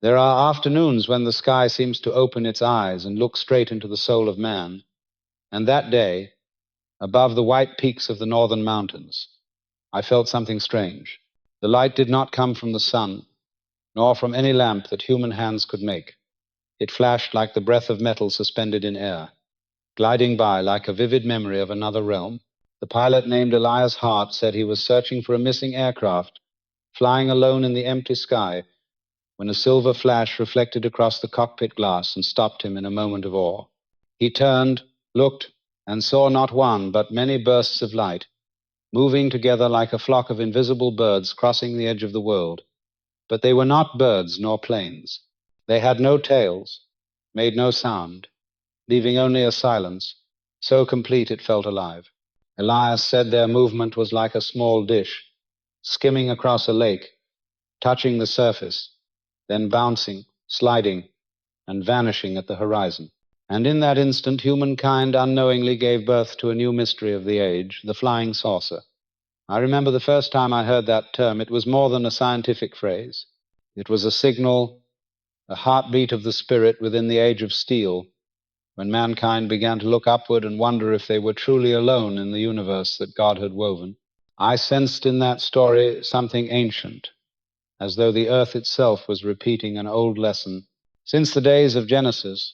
There are afternoons when the sky seems to open its eyes and look straight into the soul of man, and that day, above the white peaks of the northern mountains, I felt something strange. The light did not come from the sun, nor from any lamp that human hands could make. It flashed like the breath of metal suspended in air, gliding by like a vivid memory of another realm. The pilot, named Elias Hart, said he was searching for a missing aircraft, flying alone in the empty sky, when a silver flash reflected across the cockpit glass and stopped him in a moment of awe. He turned, looked, and saw not one but many bursts of light, moving together like a flock of invisible birds crossing the edge of the world. But they were not birds nor planes. They had no tails, made no sound, leaving only a silence, so complete it felt alive. Elias said their movement was like a small dish, skimming across a lake, touching the surface, then bouncing, sliding, and vanishing at the horizon. And in that instant, humankind unknowingly gave birth to a new mystery of the age, the flying saucer. I remember the first time I heard that term, it was more than a scientific phrase. It was a signal, a heartbeat of the spirit within the age of steel, when mankind began to look upward and wonder if they were truly alone in the universe that God had woven. I sensed in that story something ancient, as though the earth itself was repeating an old lesson. Since the days of Genesis,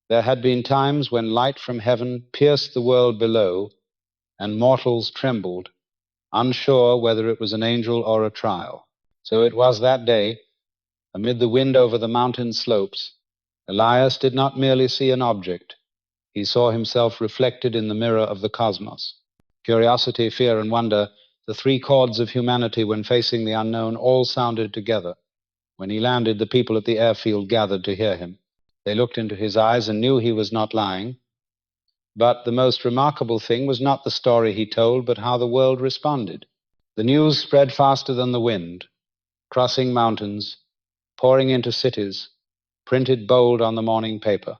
there had been times when light from heaven pierced the world below, and mortals trembled, unsure whether it was an angel or a trial. So it was that day, amid the wind over the mountain slopes, Elias did not merely see an object. He saw himself reflected in the mirror of the cosmos. Curiosity, fear, and wonder, the three chords of humanity when facing the unknown, all sounded together. When he landed, the people at the airfield gathered to hear him. They looked into his eyes and knew he was not lying. But the most remarkable thing was not the story he told, but how the world responded. The news spread faster than the wind, crossing mountains, pouring into cities, printed bold on the morning paper.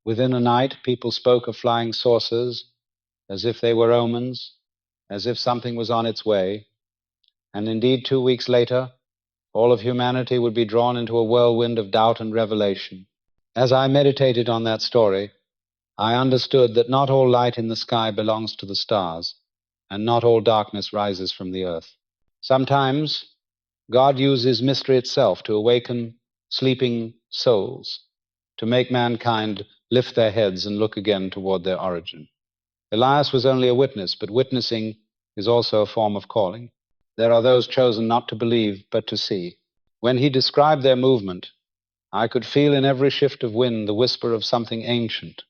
Within a night, people spoke of flying saucers as if they were omens, as if something was on its way. And indeed, 2 weeks later, all of humanity would be drawn into a whirlwind of doubt and revelation. As I meditated on that story, I understood that not all light in the sky belongs to the stars, and not all darkness rises from the earth. Sometimes God uses mystery itself to awaken sleeping souls, to make mankind lift their heads and look again toward their origin. Elias was only a witness, but witnessing is also a form of calling. There are those chosen not to believe, but to see. When he described their movement, I could feel in every shift of wind the whisper of something ancient,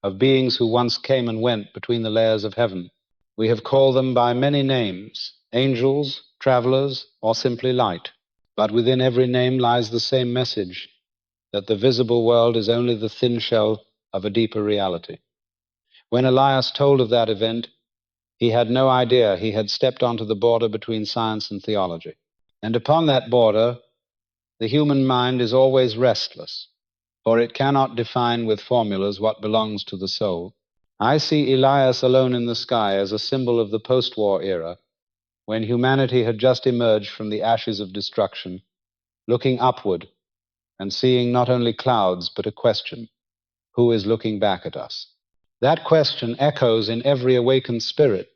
of beings who once came and went between the layers of heaven. We have called them by many names, angels, travelers, or simply light. But within every name lies the same message, that the visible world is only the thin shell of a deeper reality. When Elias told of that event, he had no idea he had stepped onto the border between science and theology. And upon that border, the human mind is always restless, for it cannot define with formulas what belongs to the soul. I see Elias alone in the sky as a symbol of the post-war era, when humanity had just emerged from the ashes of destruction, looking upward and seeing not only clouds, but a question: who is looking back at us? That question echoes in every awakened spirit,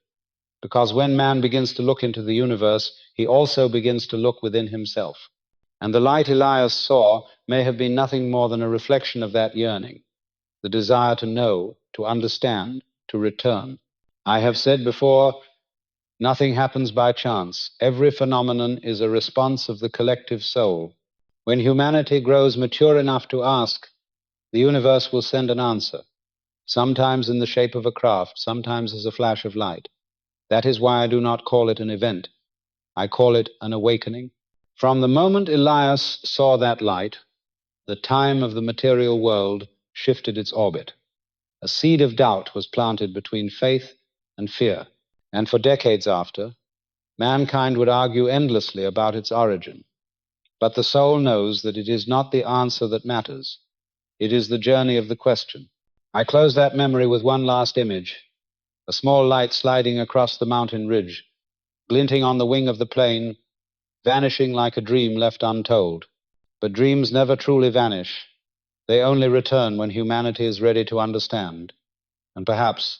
because when man begins to look into the universe, he also begins to look within himself. And the light Elias saw may have been nothing more than a reflection of that yearning, the desire to know, to understand, to return. I have said before, nothing happens by chance. Every phenomenon is a response of the collective soul. When humanity grows mature enough to ask, the universe will send an answer, sometimes in the shape of a craft, sometimes as a flash of light. That is why I do not call it an event. I call it an awakening. From the moment Elias saw that light, the time of the material world shifted its orbit. A seed of doubt was planted between faith and fear, and for decades after, mankind would argue endlessly about its origin. But the soul knows that it is not the answer that matters. It is the journey of the question. I close that memory with one last image: a small light sliding across the mountain ridge, glinting on the wing of the plane, vanishing like a dream left untold. But dreams never truly vanish. They only return when humanity is ready to understand. And perhaps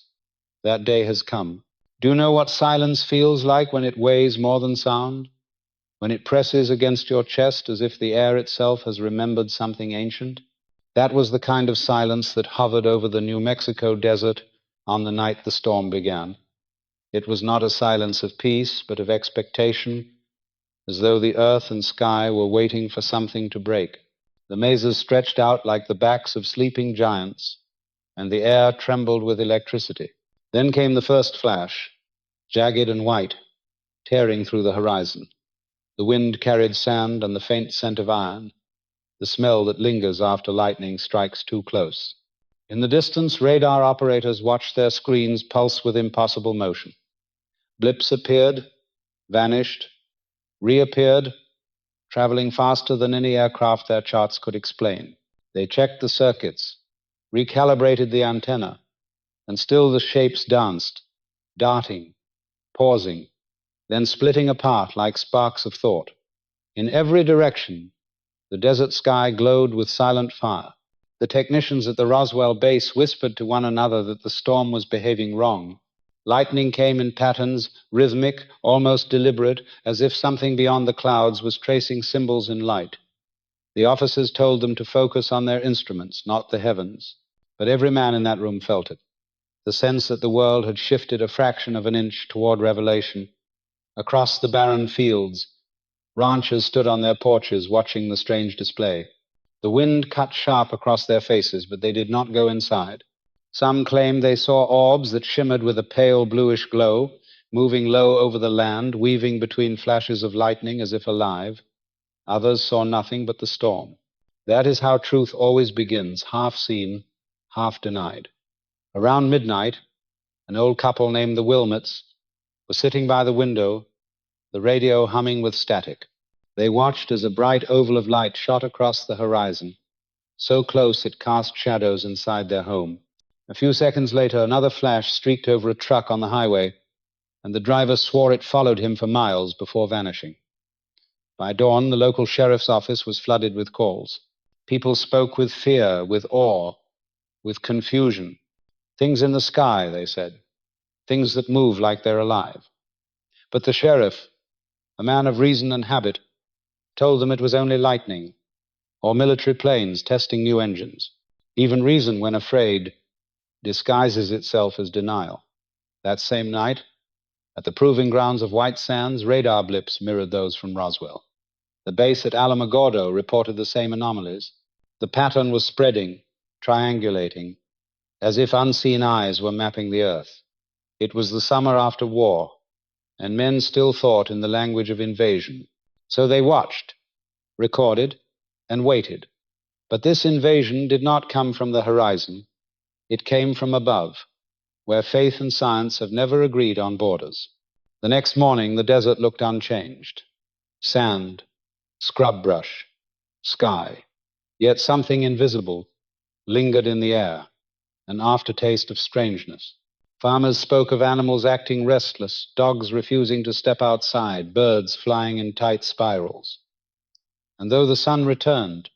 that day has come. Do you know what silence feels like when it weighs more than sound? When it presses against your chest as if the air itself has remembered something ancient? That was the kind of silence that hovered over the New Mexico desert on the night the storm began. It was not a silence of peace, but of expectation, as though the earth and sky were waiting for something to break. The mazes stretched out like the backs of sleeping giants, and the air trembled with electricity. Then came the first flash, jagged and white, tearing through the horizon. The wind carried sand and the faint scent of iron, the smell that lingers after lightning strikes too close. In the distance, radar operators watched their screens pulse with impossible motion. Blips appeared, vanished, reappeared, traveling faster than any aircraft their charts could explain. They checked the circuits, recalibrated the antenna, and still the shapes danced, darting, pausing, then splitting apart like sparks of thought. In every direction, the desert sky glowed with silent fire. The technicians at the Roswell base whispered to one another that the storm was behaving wrong. Lightning came in patterns, rhythmic, almost deliberate, as if something beyond the clouds was tracing symbols in light. The officers told them to focus on their instruments, not the heavens. But every man in that room felt it. The sense that the world had shifted a fraction of an inch toward revelation. Across the barren fields, ranchers stood on their porches watching the strange display. The wind cut sharp across their faces, but they did not go inside. Some claimed they saw orbs that shimmered with a pale bluish glow, moving low over the land, weaving between flashes of lightning as if alive. Others saw nothing but the storm. That is how truth always begins, half seen, half denied. Around midnight, an old couple named the Wilmots was sitting by the window, the radio humming with static. They watched as a bright oval of light shot across the horizon, so close it cast shadows inside their home. A few seconds later, another flash streaked over a truck on the highway, and the driver swore it followed him for miles before vanishing. By dawn, the local sheriff's office was flooded with calls. People spoke with fear, with awe, with confusion. Things in the sky, they said. Things that move like they're alive. But the sheriff, a man of reason and habit, told them it was only lightning, or military planes testing new engines. Even reason, when afraid, disguises itself as denial. That same night, at the proving grounds of White Sands, radar blips mirrored those from Roswell. The base at Alamogordo reported the same anomalies. The pattern was spreading, triangulating, as if unseen eyes were mapping the earth. It was the summer after war, and men still thought in the language of invasion. So they watched, recorded, and waited. But this invasion did not come from the horizon. It came from above, where faith and science have never agreed on borders. The next morning, the desert looked unchanged. Sand, scrub brush, sky. Yet something invisible lingered in the air, an aftertaste of strangeness. Farmers spoke of animals acting restless, dogs refusing to step outside, birds flying in tight spirals. And though the sun returned,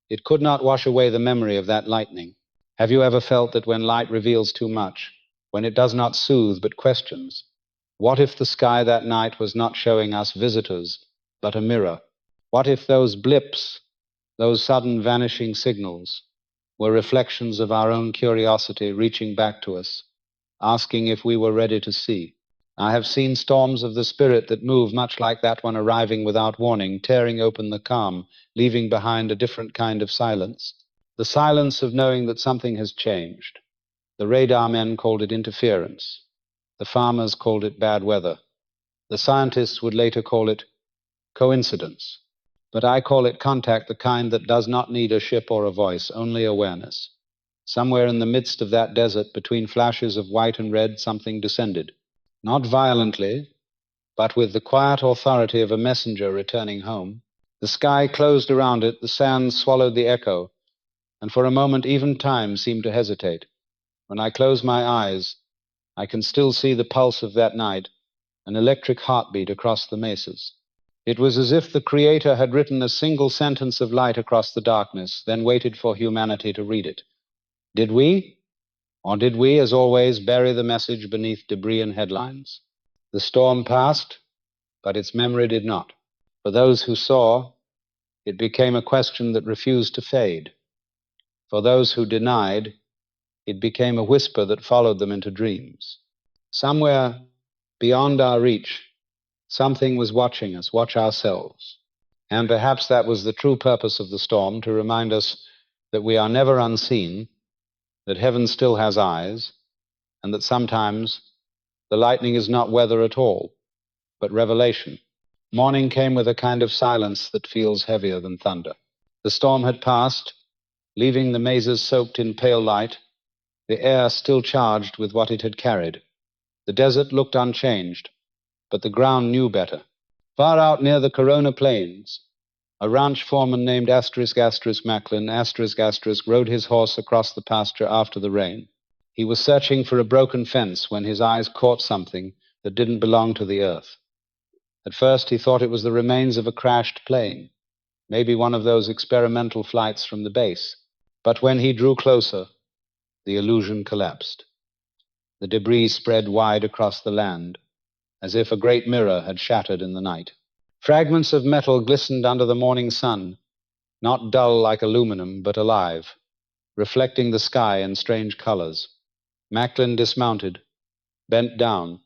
it could not wash away the memory of that lightning. Have you ever felt that when light reveals too much, when it does not soothe but questions? What if the sky that night was not showing us visitors, but a mirror? What if those blips, those sudden vanishing signals, were reflections of our own curiosity reaching back to us, asking if we were ready to see? I have seen storms of the spirit that move much like that one arriving without warning, tearing open the calm, leaving behind a different kind of silence. The silence of knowing that something has changed. The radar men called it interference. The farmers called it bad weather. The scientists would later call it coincidence. But I call it contact, the kind that does not need a ship or a voice, only awareness. Somewhere in the midst of that desert, between flashes of white and red, something descended. Not violently, but with the quiet authority of a messenger returning home. The sky closed around it, the sand swallowed the echo, and for a moment even time seemed to hesitate. When I close my eyes, I can still see the pulse of that night, an electric heartbeat across the mesas. It was as if the Creator had written a single sentence of light across the darkness, then waited for humanity to read it. Did we? Or did we, as always, bury the message beneath debris and headlines? The storm passed, but its memory did not. For those who saw, it became a question that refused to fade. For those who denied, it became a whisper that followed them into dreams. Somewhere beyond our reach, something was watching us, watch ourselves. And perhaps that was the true purpose of the storm, to remind us that we are never unseen, that heaven still has eyes, and that sometimes the lightning is not weather at all, but revelation. Morning came with a kind of silence that feels heavier than thunder. The storm had passed, leaving the mazes soaked in pale light, the air still charged with what it had carried. The desert looked unchanged, but the ground knew better. Far out near the Corona Plains, a ranch foreman named Macklin rode his horse across the pasture after the rain. He was searching for a broken fence when his eyes caught something that didn't belong to the earth. At first he thought it was the remains of a crashed plane, maybe one of those experimental flights from the base. But when he drew closer, the illusion collapsed. The debris spread wide across the land, as if a great mirror had shattered in the night. Fragments of metal glistened under the morning sun, not dull like aluminum, but alive, reflecting the sky in strange colors. Macklin dismounted, bent down,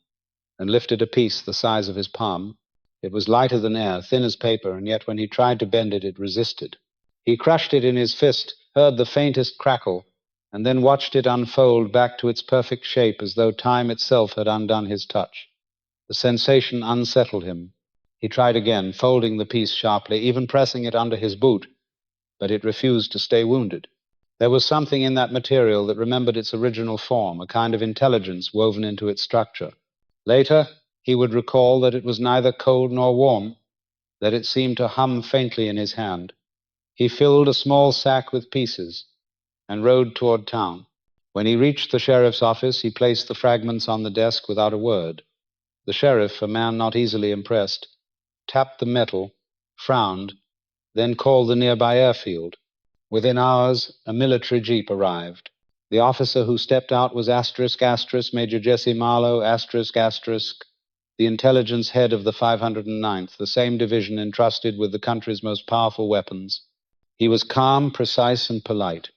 and lifted a piece the size of his palm. It was lighter than air, thin as paper, and yet when he tried to bend it, it resisted. He crushed it in his fist, heard the faintest crackle, and then watched it unfold back to its perfect shape as though time itself had undone his touch. The sensation unsettled him. He tried again, folding the piece sharply, even pressing it under his boot, but it refused to stay wounded. There was something in that material that remembered its original form, a kind of intelligence woven into its structure. Later, he would recall that it was neither cold nor warm, that it seemed to hum faintly in his hand. He filled a small sack with pieces and rode toward town. When he reached the sheriff's office, he placed the fragments on the desk without a word. The sheriff, a man not easily impressed, tapped the metal, frowned, then called the nearby airfield. Within hours, a military jeep arrived. The officer who stepped out was Major Jesse Marlowe, the intelligence head of the 509th, the same division entrusted with the country's most powerful weapons. He was calm, precise, and polite.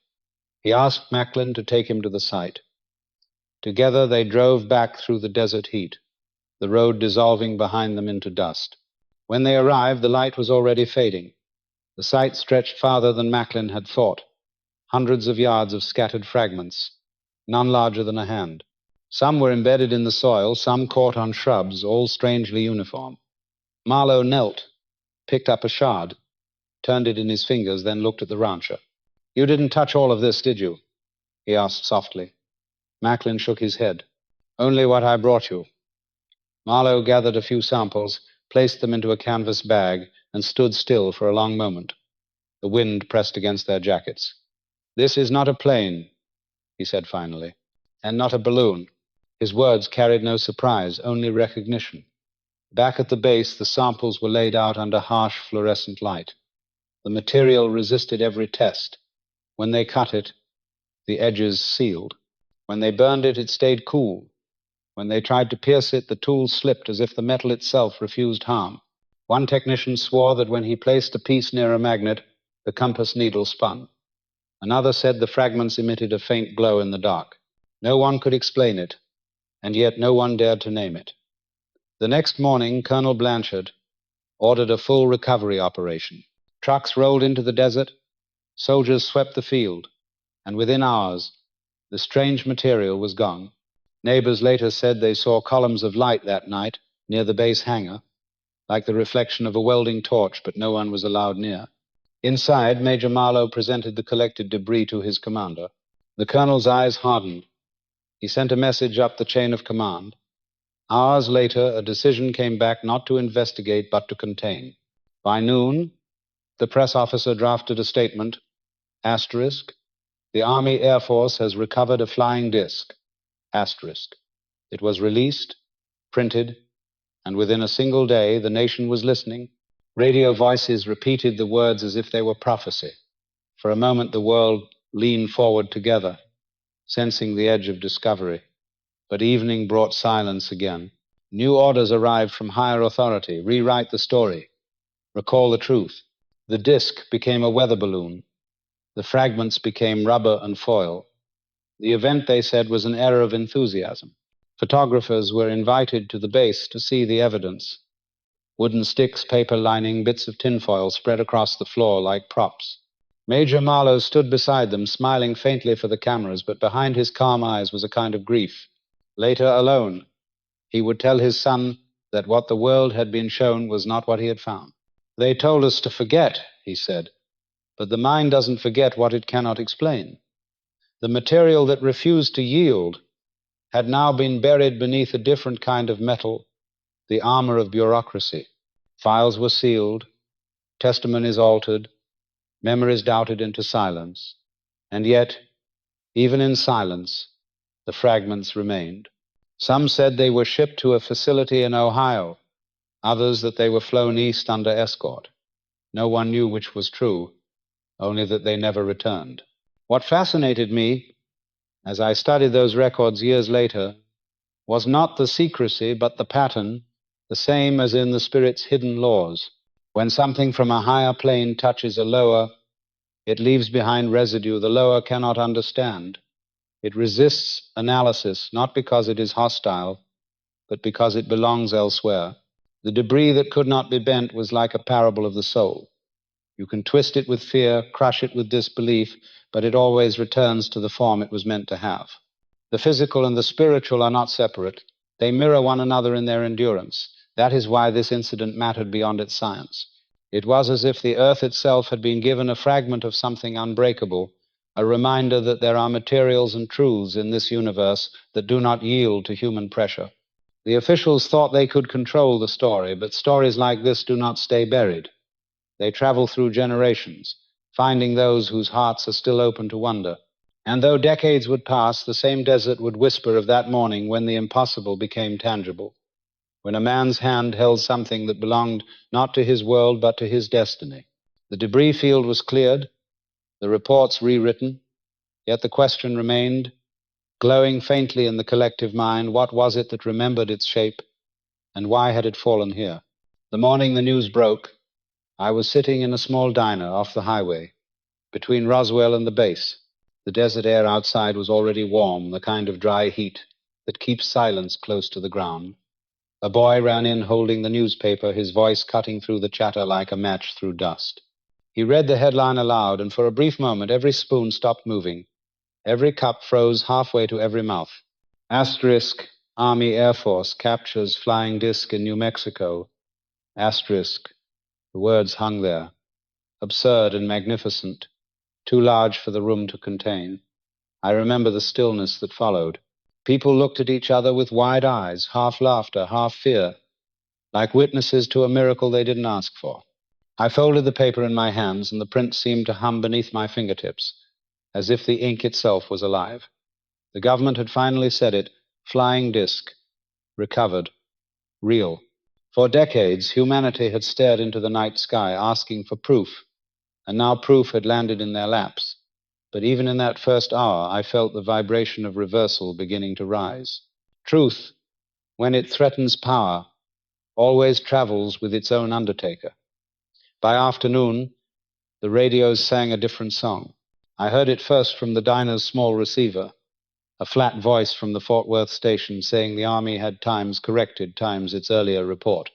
He asked Macklin to take him to the site. Together they drove back through the desert heat, the road dissolving behind them into dust. When they arrived, the light was already fading. The site stretched farther than Macklin had thought. Hundreds of yards of scattered fragments, none larger than a hand. Some were embedded in the soil, some caught on shrubs, all strangely uniform. Marlowe knelt, picked up a shard, turned it in his fingers, then looked at the rancher. "You didn't touch all of this, did you?" he asked softly. Macklin shook his head. "Only what I brought you." Marlowe gathered a few samples, placed them into a canvas bag, and stood still for a long moment. The wind pressed against their jackets. "This is not a plane," he said finally, "and not a balloon." His words carried no surprise, only recognition. Back at the base, the samples were laid out under harsh fluorescent light. The material resisted every test. When they cut it, the edges sealed. When they burned it, it stayed cool. When they tried to pierce it, the tools slipped as if the metal itself refused harm. One technician swore that when he placed a piece near a magnet, the compass needle spun. Another said the fragments emitted a faint glow in the dark. No one could explain it, and yet no one dared to name it. The next morning, Colonel Blanchard ordered a full recovery operation. Trucks rolled into the desert, soldiers swept the field, and within hours, the strange material was gone. Neighbors later said they saw columns of light that night near the base hangar, like the reflection of a welding torch, but no one was allowed near. Inside, Major Marlowe presented the collected debris to his commander. The colonel's eyes hardened. He sent a message up the chain of command. Hours later, a decision came back not to investigate, but to contain. By noon, the press officer drafted a statement, asterisk, "The Army Air Force has recovered a flying disc," asterisk. It was released, printed, and within a single day, the nation was listening, Radio voices repeated the words as if they were prophecy. For a moment, the world leaned forward together, sensing the edge of discovery. But evening brought silence again. New orders arrived from higher authority. Rewrite the story. Recall the truth. The disk became a weather balloon. The fragments became rubber and foil. The event, they said, was an error of enthusiasm. Photographers were invited to the base to see the evidence. Wooden sticks, paper lining, bits of tinfoil spread across the floor like props. Major Marlowe stood beside them, smiling faintly for the cameras, but behind his calm eyes was a kind of grief. Later, alone, he would tell his son that what the world had been shown was not what he had found. They told us to forget, he said, but the mind doesn't forget what it cannot explain. The material that refused to yield had now been buried beneath a different kind of metal, the armor of bureaucracy. Files were sealed, testimonies altered, memories doubted into silence, and yet, even in silence, the fragments remained. Some said they were shipped to a facility in Ohio, others that they were flown east under escort. No one knew which was true, only that they never returned. What fascinated me, as I studied those records years later, was not the secrecy, but the pattern, the same as in the Spirit's hidden laws. When something from a higher plane touches a lower, it leaves behind residue the lower cannot understand. It resists analysis, not because it is hostile, but because it belongs elsewhere. The debris that could not be bent was like a parable of the soul. You can twist it with fear, crush it with disbelief, but it always returns to the form it was meant to have. The physical and the spiritual are not separate. They mirror one another in their endurance. That is why this incident mattered beyond its science. It was as if the earth itself had been given a fragment of something unbreakable, a reminder that there are materials and truths in this universe that do not yield to human pressure. The officials thought they could control the story, but stories like this do not stay buried. They travel through generations, finding those whose hearts are still open to wonder. And though decades would pass, the same desert would whisper of that morning when the impossible became tangible, when a man's hand held something that belonged not to his world but to his destiny. The debris field was cleared, the reports rewritten, yet the question remained, glowing faintly in the collective mind: what was it that remembered its shape, and why had it fallen here? The morning the news broke, I was sitting in a small diner off the highway, between Roswell and the base. The desert air outside was already warm, the kind of dry heat that keeps silence close to the ground. A boy ran in holding the newspaper, his voice cutting through the chatter like a match through dust. He read the headline aloud, and for a brief moment every spoon stopped moving. Every cup froze halfway to every mouth. Asterisk, Army Air Force captures flying disc in New Mexico. Asterisk, the words hung there, absurd and magnificent, too large for the room to contain. I remember the stillness that followed. People looked at each other with wide eyes, half laughter, half fear, like witnesses to a miracle they didn't ask for. I folded the paper in my hands, and the print seemed to hum beneath my fingertips, as if the ink itself was alive. The government had finally said it: flying disc, recovered, real. For decades, humanity had stared into the night sky, asking for proof, and now proof had landed in their laps. But even in that first hour, I felt the vibration of reversal beginning to rise. Truth, when it threatens power, always travels with its own undertaker. By afternoon, the radios sang a different song. I heard it first from the diner's small receiver, a flat voice from the Fort Worth station saying the Army had times corrected times its earlier report.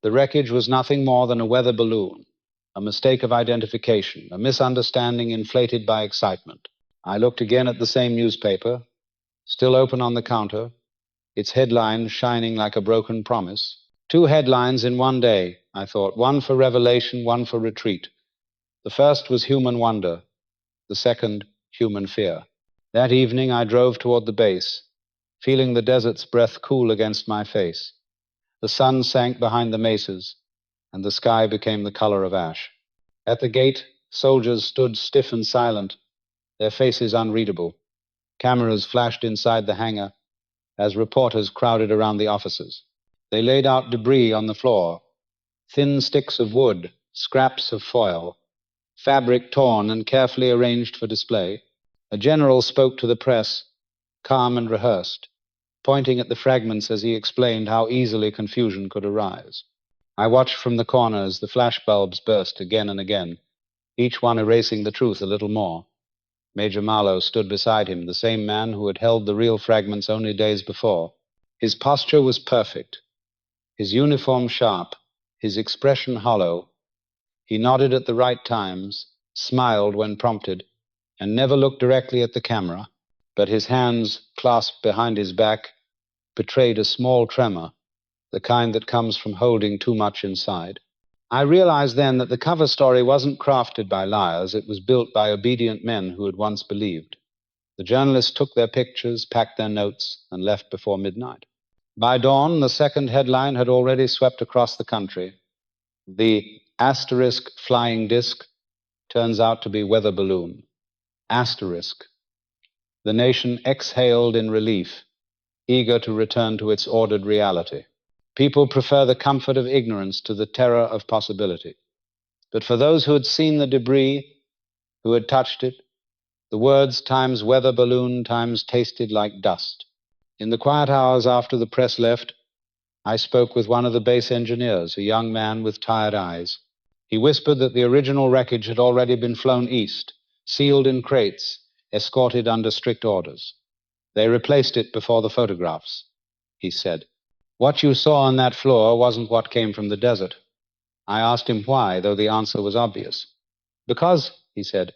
The wreckage was nothing more than a weather balloon, a mistake of identification, a misunderstanding inflated by excitement. I looked again at the same newspaper, still open on the counter, its headline shining like a broken promise. 2 headlines in one day, I thought, one for revelation, one for retreat. The first was human wonder, the second, human fear. That evening I drove toward the base, feeling the desert's breath cool against my face. The sun sank behind the mesas, and the sky became the color of ash. At the gate, soldiers stood stiff and silent, their faces unreadable. Cameras flashed inside the hangar as reporters crowded around the officers. They laid out debris on the floor, thin sticks of wood, scraps of foil, fabric torn and carefully arranged for display. A general spoke to the press, calm and rehearsed, pointing at the fragments as he explained how easily confusion could arise. I watched from the corner as the flashbulbs burst again and again, each one erasing the truth a little more. Major Marlowe stood beside him, the same man who had held the real fragments only days before. His posture was perfect, his uniform sharp, his expression hollow. He nodded at the right times, smiled when prompted, and never looked directly at the camera, but his hands, clasped behind his back, betrayed a small tremor, the kind that comes from holding too much inside. I realized then that the cover story wasn't crafted by liars, it was built by obedient men who had once believed. The journalists took their pictures, packed their notes, and left before midnight. By dawn, the second headline had already swept across the country. The asterisk flying disc turns out to be weather balloon. Asterisk. The nation exhaled in relief, eager to return to its ordered reality. People prefer the comfort of ignorance to the terror of possibility. But for those who had seen the debris, who had touched it, the words times weather balloon times tasted like dust. In the quiet hours after the press left, I spoke with one of the base engineers, a young man with tired eyes. He whispered that the original wreckage had already been flown east, sealed in crates, escorted under strict orders. They replaced it before the photographs, he said. What you saw on that floor wasn't what came from the desert. I asked him why, though the answer was obvious. Because, he said,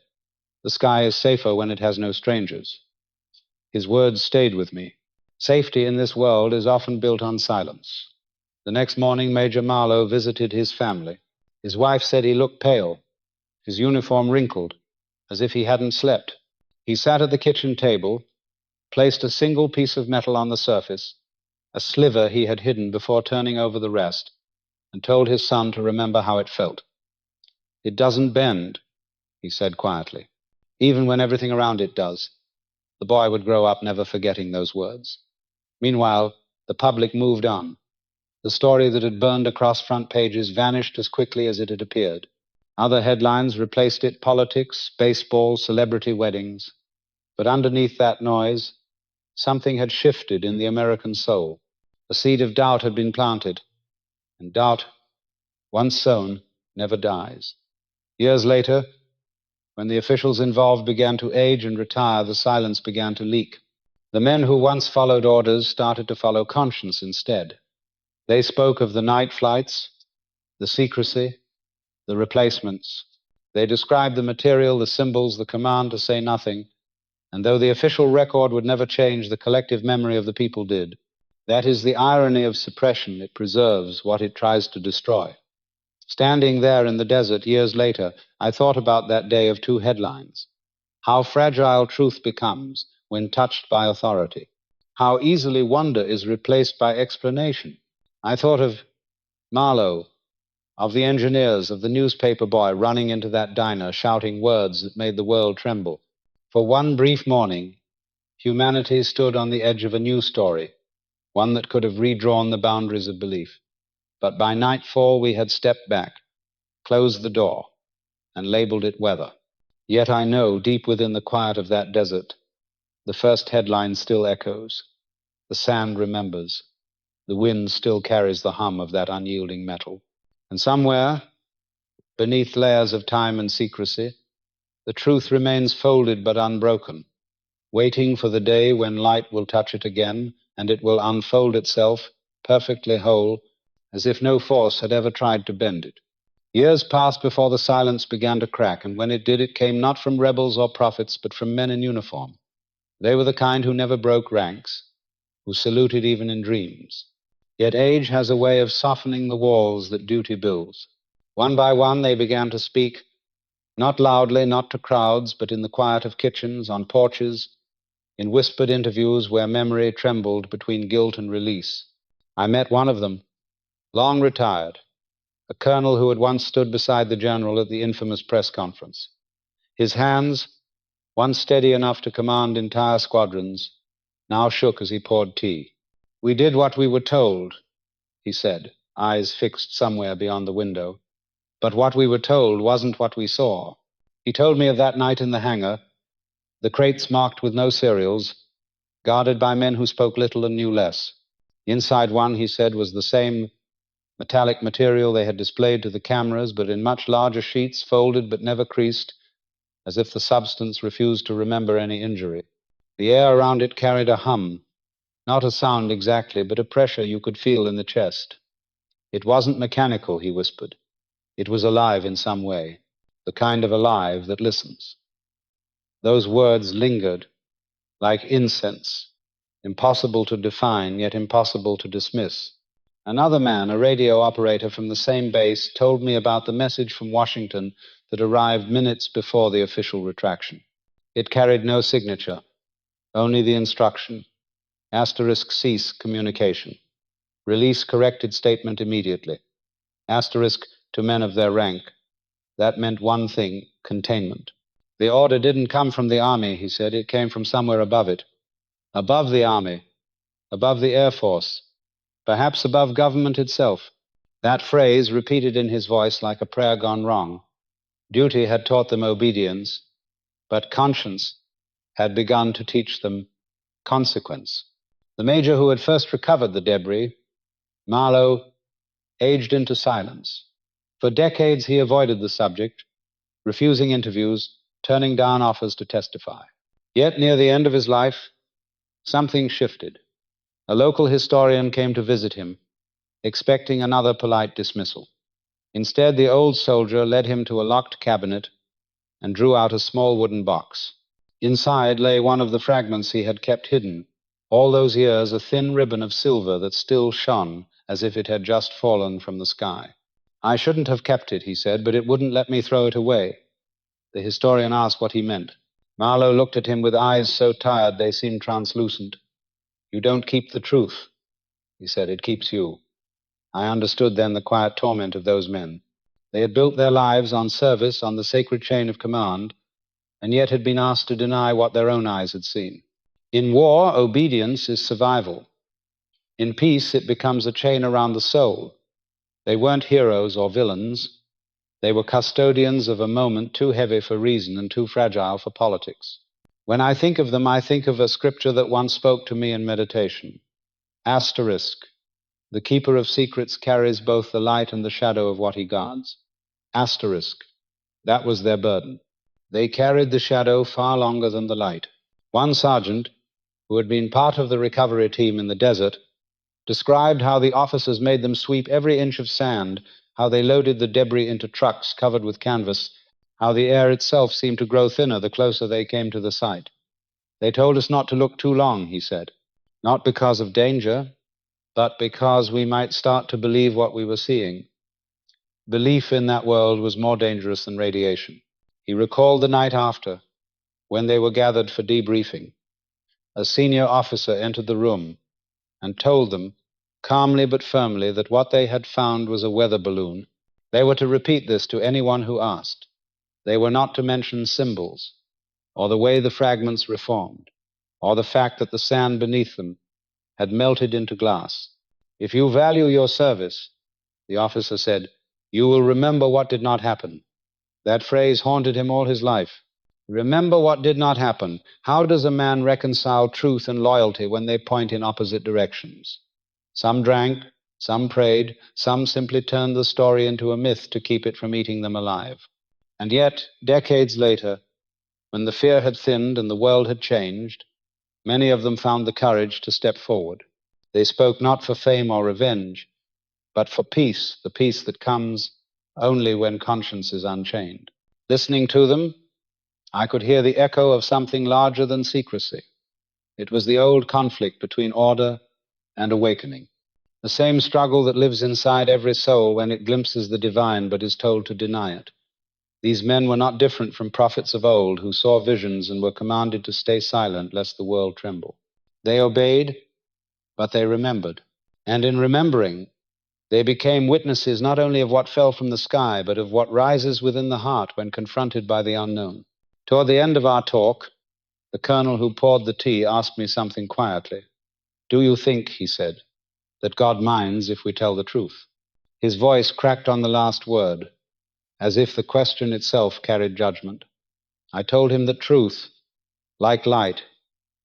the sky is safer when it has no strangers. His words stayed with me. Safety in this world is often built on silence. The next morning, Major Marlowe visited his family. His wife said he looked pale, his uniform wrinkled, as if he hadn't slept. He sat at the kitchen table, placed a single piece of metal on the surface, a sliver he had hidden before turning over the rest, and told his son to remember how it felt. It doesn't bend, he said quietly, even when everything around it does. The boy would grow up never forgetting those words. Meanwhile, the public moved on. The story that had burned across front pages vanished as quickly as it had appeared. Other headlines replaced it: politics, baseball, celebrity weddings. But underneath that noise, something had shifted in the American soul. A seed of doubt had been planted, and doubt, once sown, never dies. Years later, when the officials involved began to age and retire, the silence began to leak. The men who once followed orders started to follow conscience instead. They spoke of the night flights, the secrecy, the replacements. They described the material, the symbols, the command to say nothing, and though the official record would never change, the collective memory of the people did. That is the irony of suppression. It preserves what it tries to destroy. Standing there in the desert years later, I thought about that day of two headlines. How fragile truth becomes when touched by authority. How easily wonder is replaced by explanation. I thought of Marlowe, of the engineers, of the newspaper boy running into that diner, shouting words that made the world tremble. For one brief morning, humanity stood on the edge of a new story, one that could have redrawn the boundaries of belief. But by nightfall, we had stepped back, closed the door, and labeled it weather. Yet I know, deep within the quiet of that desert, the first headline still echoes. The sand remembers. The wind still carries the hum of that unyielding metal. And somewhere, beneath layers of time and secrecy, the truth remains folded but unbroken, waiting for the day when light will touch it again, and it will unfold itself, perfectly whole, as if no force had ever tried to bend it. Years passed before the silence began to crack, and when it did, it came not from rebels or prophets, but from men in uniform. They were the kind who never broke ranks, who saluted even in dreams. Yet age has a way of softening the walls that duty builds. One by one, they began to speak, not loudly, not to crowds, but in the quiet of kitchens, on porches, in whispered interviews where memory trembled between guilt and release. I met one of them, long retired, a colonel who had once stood beside the general at the infamous press conference. His hands, once steady enough to command entire squadrons, now shook as he poured tea. We did what we were told, he said. eyes fixed somewhere beyond the window. But what we were told wasn't what we saw. He told me of that night in the hangar, the crates marked with no serials, guarded by men who spoke little and knew less. Inside one, he said, was the same metallic material they had displayed to the cameras, but in much larger sheets, folded but never creased, as if the substance refused to remember any injury. The air around it carried a hum, not a sound exactly, but a pressure you could feel in the chest. It wasn't mechanical, he whispered. It was alive in some way, the kind of alive that listens. Those words lingered like incense, impossible to define, yet impossible to dismiss. Another man, a radio operator from the same base, told me about the message from Washington that arrived minutes before the official retraction. It carried no signature, only the instruction, *cease communication. Release corrected statement immediately. To men of their rank. That meant one thing, containment. The order didn't come from the army, he said. It came from somewhere above it. Above the army, above the Air Force, perhaps above government itself. That phrase, repeated in his voice like a prayer gone wrong. Duty had taught them obedience, but conscience had begun to teach them consequence. The major who had first recovered the debris, Marlowe, aged into silence. For decades he avoided the subject, refusing interviews, turning down offers to testify. Yet near the end of his life, something shifted. A local historian came to visit him, expecting another polite dismissal. Instead, the old soldier led him to a locked cabinet and drew out a small wooden box. Inside lay one of the fragments he had kept hidden. All those years, a thin ribbon of silver that still shone as if it had just fallen from the sky. I shouldn't have kept it, he said, but it wouldn't let me throw it away. The historian asked what he meant. Marlowe looked at him with eyes so tired they seemed translucent. You don't keep the truth, he said. It keeps you. I understood then the quiet torment of those men. They had built their lives on service, on the sacred chain of command, and yet had been asked to deny what their own eyes had seen. In war, obedience is survival. In peace, it becomes a chain around the soul. They weren't heroes or villains. They were custodians of a moment too heavy for reason and too fragile for politics. When I think of them, I think of a scripture that once spoke to me in meditation. The keeper of secrets carries both the light and the shadow of what he guards. That was their burden. They carried the shadow far longer than the light. One sergeant, who had been part of the recovery team in the desert, described how the officers made them sweep every inch of sand, how they loaded the debris into trucks covered with canvas, how the air itself seemed to grow thinner the closer they came to the site. They told us not to look too long, he said, not because of danger, but because we might start to believe what we were seeing. Belief in that world was more dangerous than radiation. He recalled the night after, when they were gathered for debriefing. A senior officer entered the room and told them, calmly but firmly, that what they had found was a weather balloon. They were to repeat this to anyone who asked. They were not to mention symbols, or the way the fragments reformed, or the fact that the sand beneath them had melted into glass. If you value your service, the officer said, you will remember what did not happen. That phrase haunted him all his life. Remember what did not happen. How does a man reconcile truth and loyalty when they point in opposite directions? Some drank, some prayed, some simply turned the story into a myth to keep it from eating them alive. And yet, decades later, when the fear had thinned and the world had changed, many of them found the courage to step forward. They spoke not for fame or revenge, but for peace, the peace that comes only when conscience is unchained. Listening to them, I could hear the echo of something larger than secrecy. It was the old conflict between order and awakening, the same struggle that lives inside every soul when it glimpses the divine but is told to deny it. These men were not different from prophets of old who saw visions and were commanded to stay silent lest the world tremble. They obeyed, but they remembered. And in remembering, they became witnesses not only of what fell from the sky, but of what rises within the heart when confronted by the unknown. Toward the end of our talk, the colonel who poured the tea asked me something quietly. Do you think, he said, that God minds if we tell the truth? His voice cracked on the last word, as if the question itself carried judgment. I told him that truth, like light,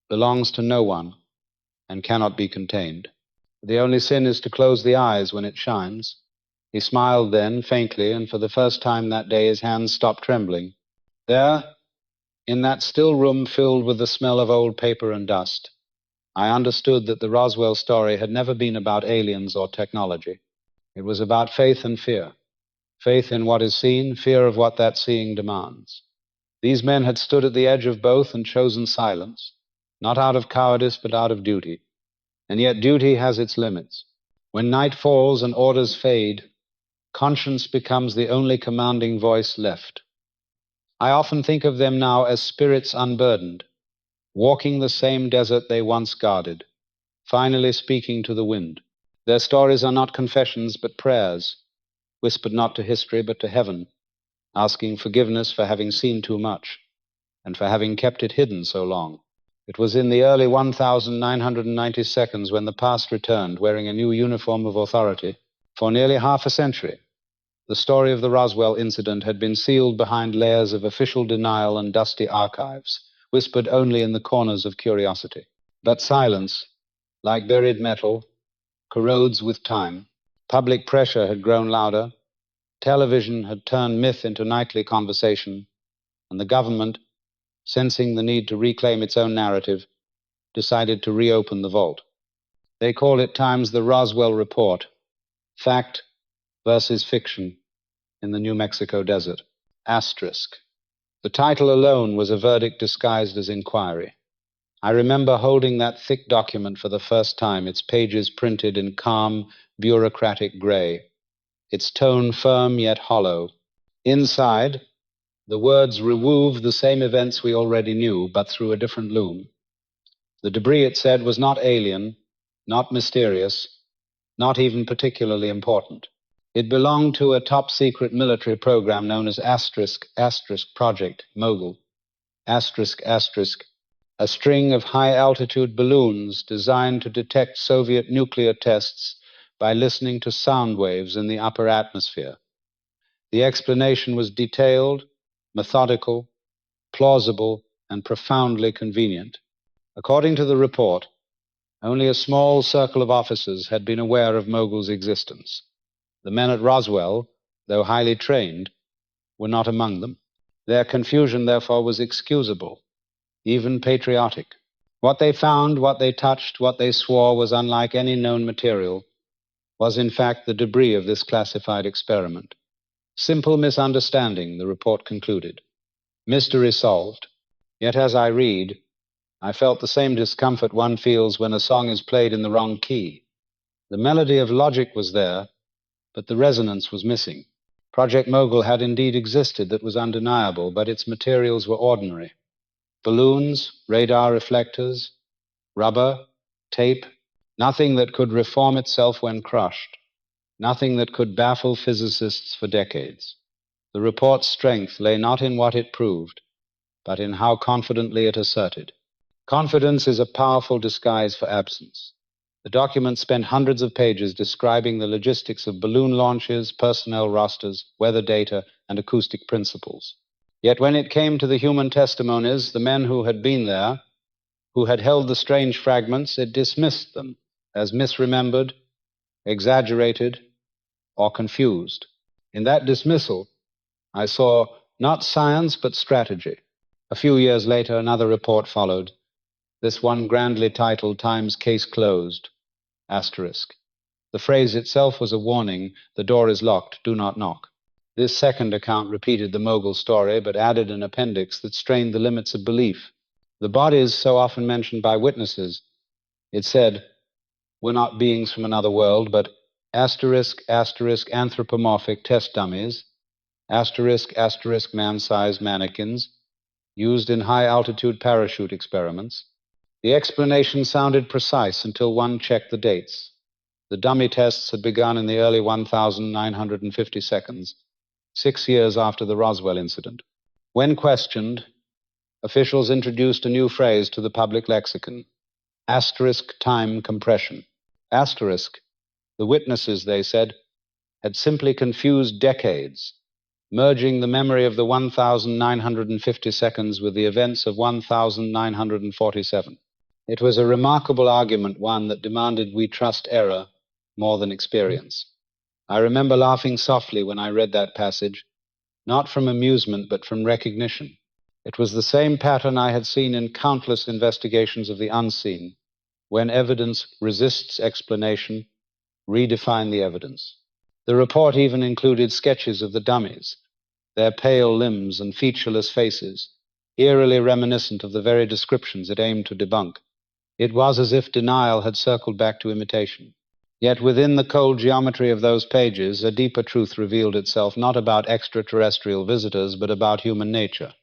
belongs to no one and cannot be contained. The only sin is to close the eyes when it shines. He smiled then, faintly, and for the first time that day his hands stopped trembling. There, in that still room filled with the smell of old paper and dust, I understood that the Roswell story had never been about aliens or technology. It was about faith and fear. Faith in what is seen, fear of what that seeing demands. These men had stood at the edge of both and chosen silence, not out of cowardice but out of duty. And yet duty has its limits. When night falls and orders fade, conscience becomes the only commanding voice left. I often think of them now as spirits unburdened, walking the same desert they once guarded, finally speaking to the wind. Their stories are not confessions but prayers, whispered not to history but to heaven, asking forgiveness for having seen too much and for having kept it hidden so long. It was in the early 1990 seconds when the past returned, wearing a new uniform of authority. For nearly half a century, the story of the Roswell incident had been sealed behind layers of official denial and dusty archives, whispered only in the corners of curiosity. But silence, like buried metal, corrodes with time. Public pressure had grown louder, television had turned myth into nightly conversation, and the government, sensing the need to reclaim its own narrative, decided to reopen the vault. They call it times the Roswell Report, fact versus fiction in the New Mexico desert. Asterisk. The title alone was a verdict disguised as inquiry. I remember holding that thick document for the first time, its pages printed in calm, bureaucratic gray, its tone firm yet hollow. Inside, the words rewove the same events we already knew, but through a different loom. The debris, it said, was not alien, not mysterious, not even particularly important. It belonged to a top-secret military program known as Project Mogul. A string of high-altitude balloons designed to detect Soviet nuclear tests by listening to sound waves in the upper atmosphere. The explanation was detailed, methodical, plausible, and profoundly convenient. According to the report, only a small circle of officers had been aware of Mogul's existence. The men at Roswell, though highly trained, were not among them. Their confusion, therefore, was excusable, even patriotic. What they found, what they touched, what they swore was unlike any known material, was in fact the debris of this classified experiment. Simple misunderstanding, the report concluded. Mystery solved. Yet as I read, I felt the same discomfort one feels when a song is played in the wrong key. The melody of logic was there, but the resonance was missing. Project Mogul had indeed existed, that was undeniable, but its materials were ordinary. Balloons, radar reflectors, rubber, tape, nothing that could reform itself when crushed, nothing that could baffle physicists for decades. The report's strength lay not in what it proved, but in how confidently it asserted. Confidence is a powerful disguise for absence. The document spent hundreds of pages describing the logistics of balloon launches, personnel rosters, weather data, and acoustic principles. Yet when it came to the human testimonies, the men who had been there, who had held the strange fragments, it dismissed them as misremembered, exaggerated, or confused. In that dismissal, I saw not science but strategy. A few years later, another report followed, this one grandly titled Times Case Closed, asterisk. The phrase itself was a warning, the door is locked, do not knock. This second account repeated the Mogul story, but added an appendix that strained the limits of belief. The bodies so often mentioned by witnesses, it said, were not beings from another world, but anthropomorphic test dummies, man-sized mannequins, used in high-altitude parachute experiments. The explanation sounded precise until one checked the dates. The dummy tests had begun in the early 1950 seconds, 6 years after the Roswell incident. When questioned, officials introduced a new phrase to the public lexicon, time compression. The witnesses, they said, had simply confused decades, merging the memory of the 1,950 seconds with the events of 1,947. It was a remarkable argument, one that demanded we trust error more than experience. I remember laughing softly when I read that passage, not from amusement but from recognition. It was the same pattern I had seen in countless investigations of the unseen. When evidence resists explanation, redefine the evidence. The report even included sketches of the dummies, their pale limbs and featureless faces, eerily reminiscent of the very descriptions it aimed to debunk. It was as if denial had circled back to imitation. Yet within the cold geometry of those pages, a deeper truth revealed itself, not about extraterrestrial visitors, but about human nature.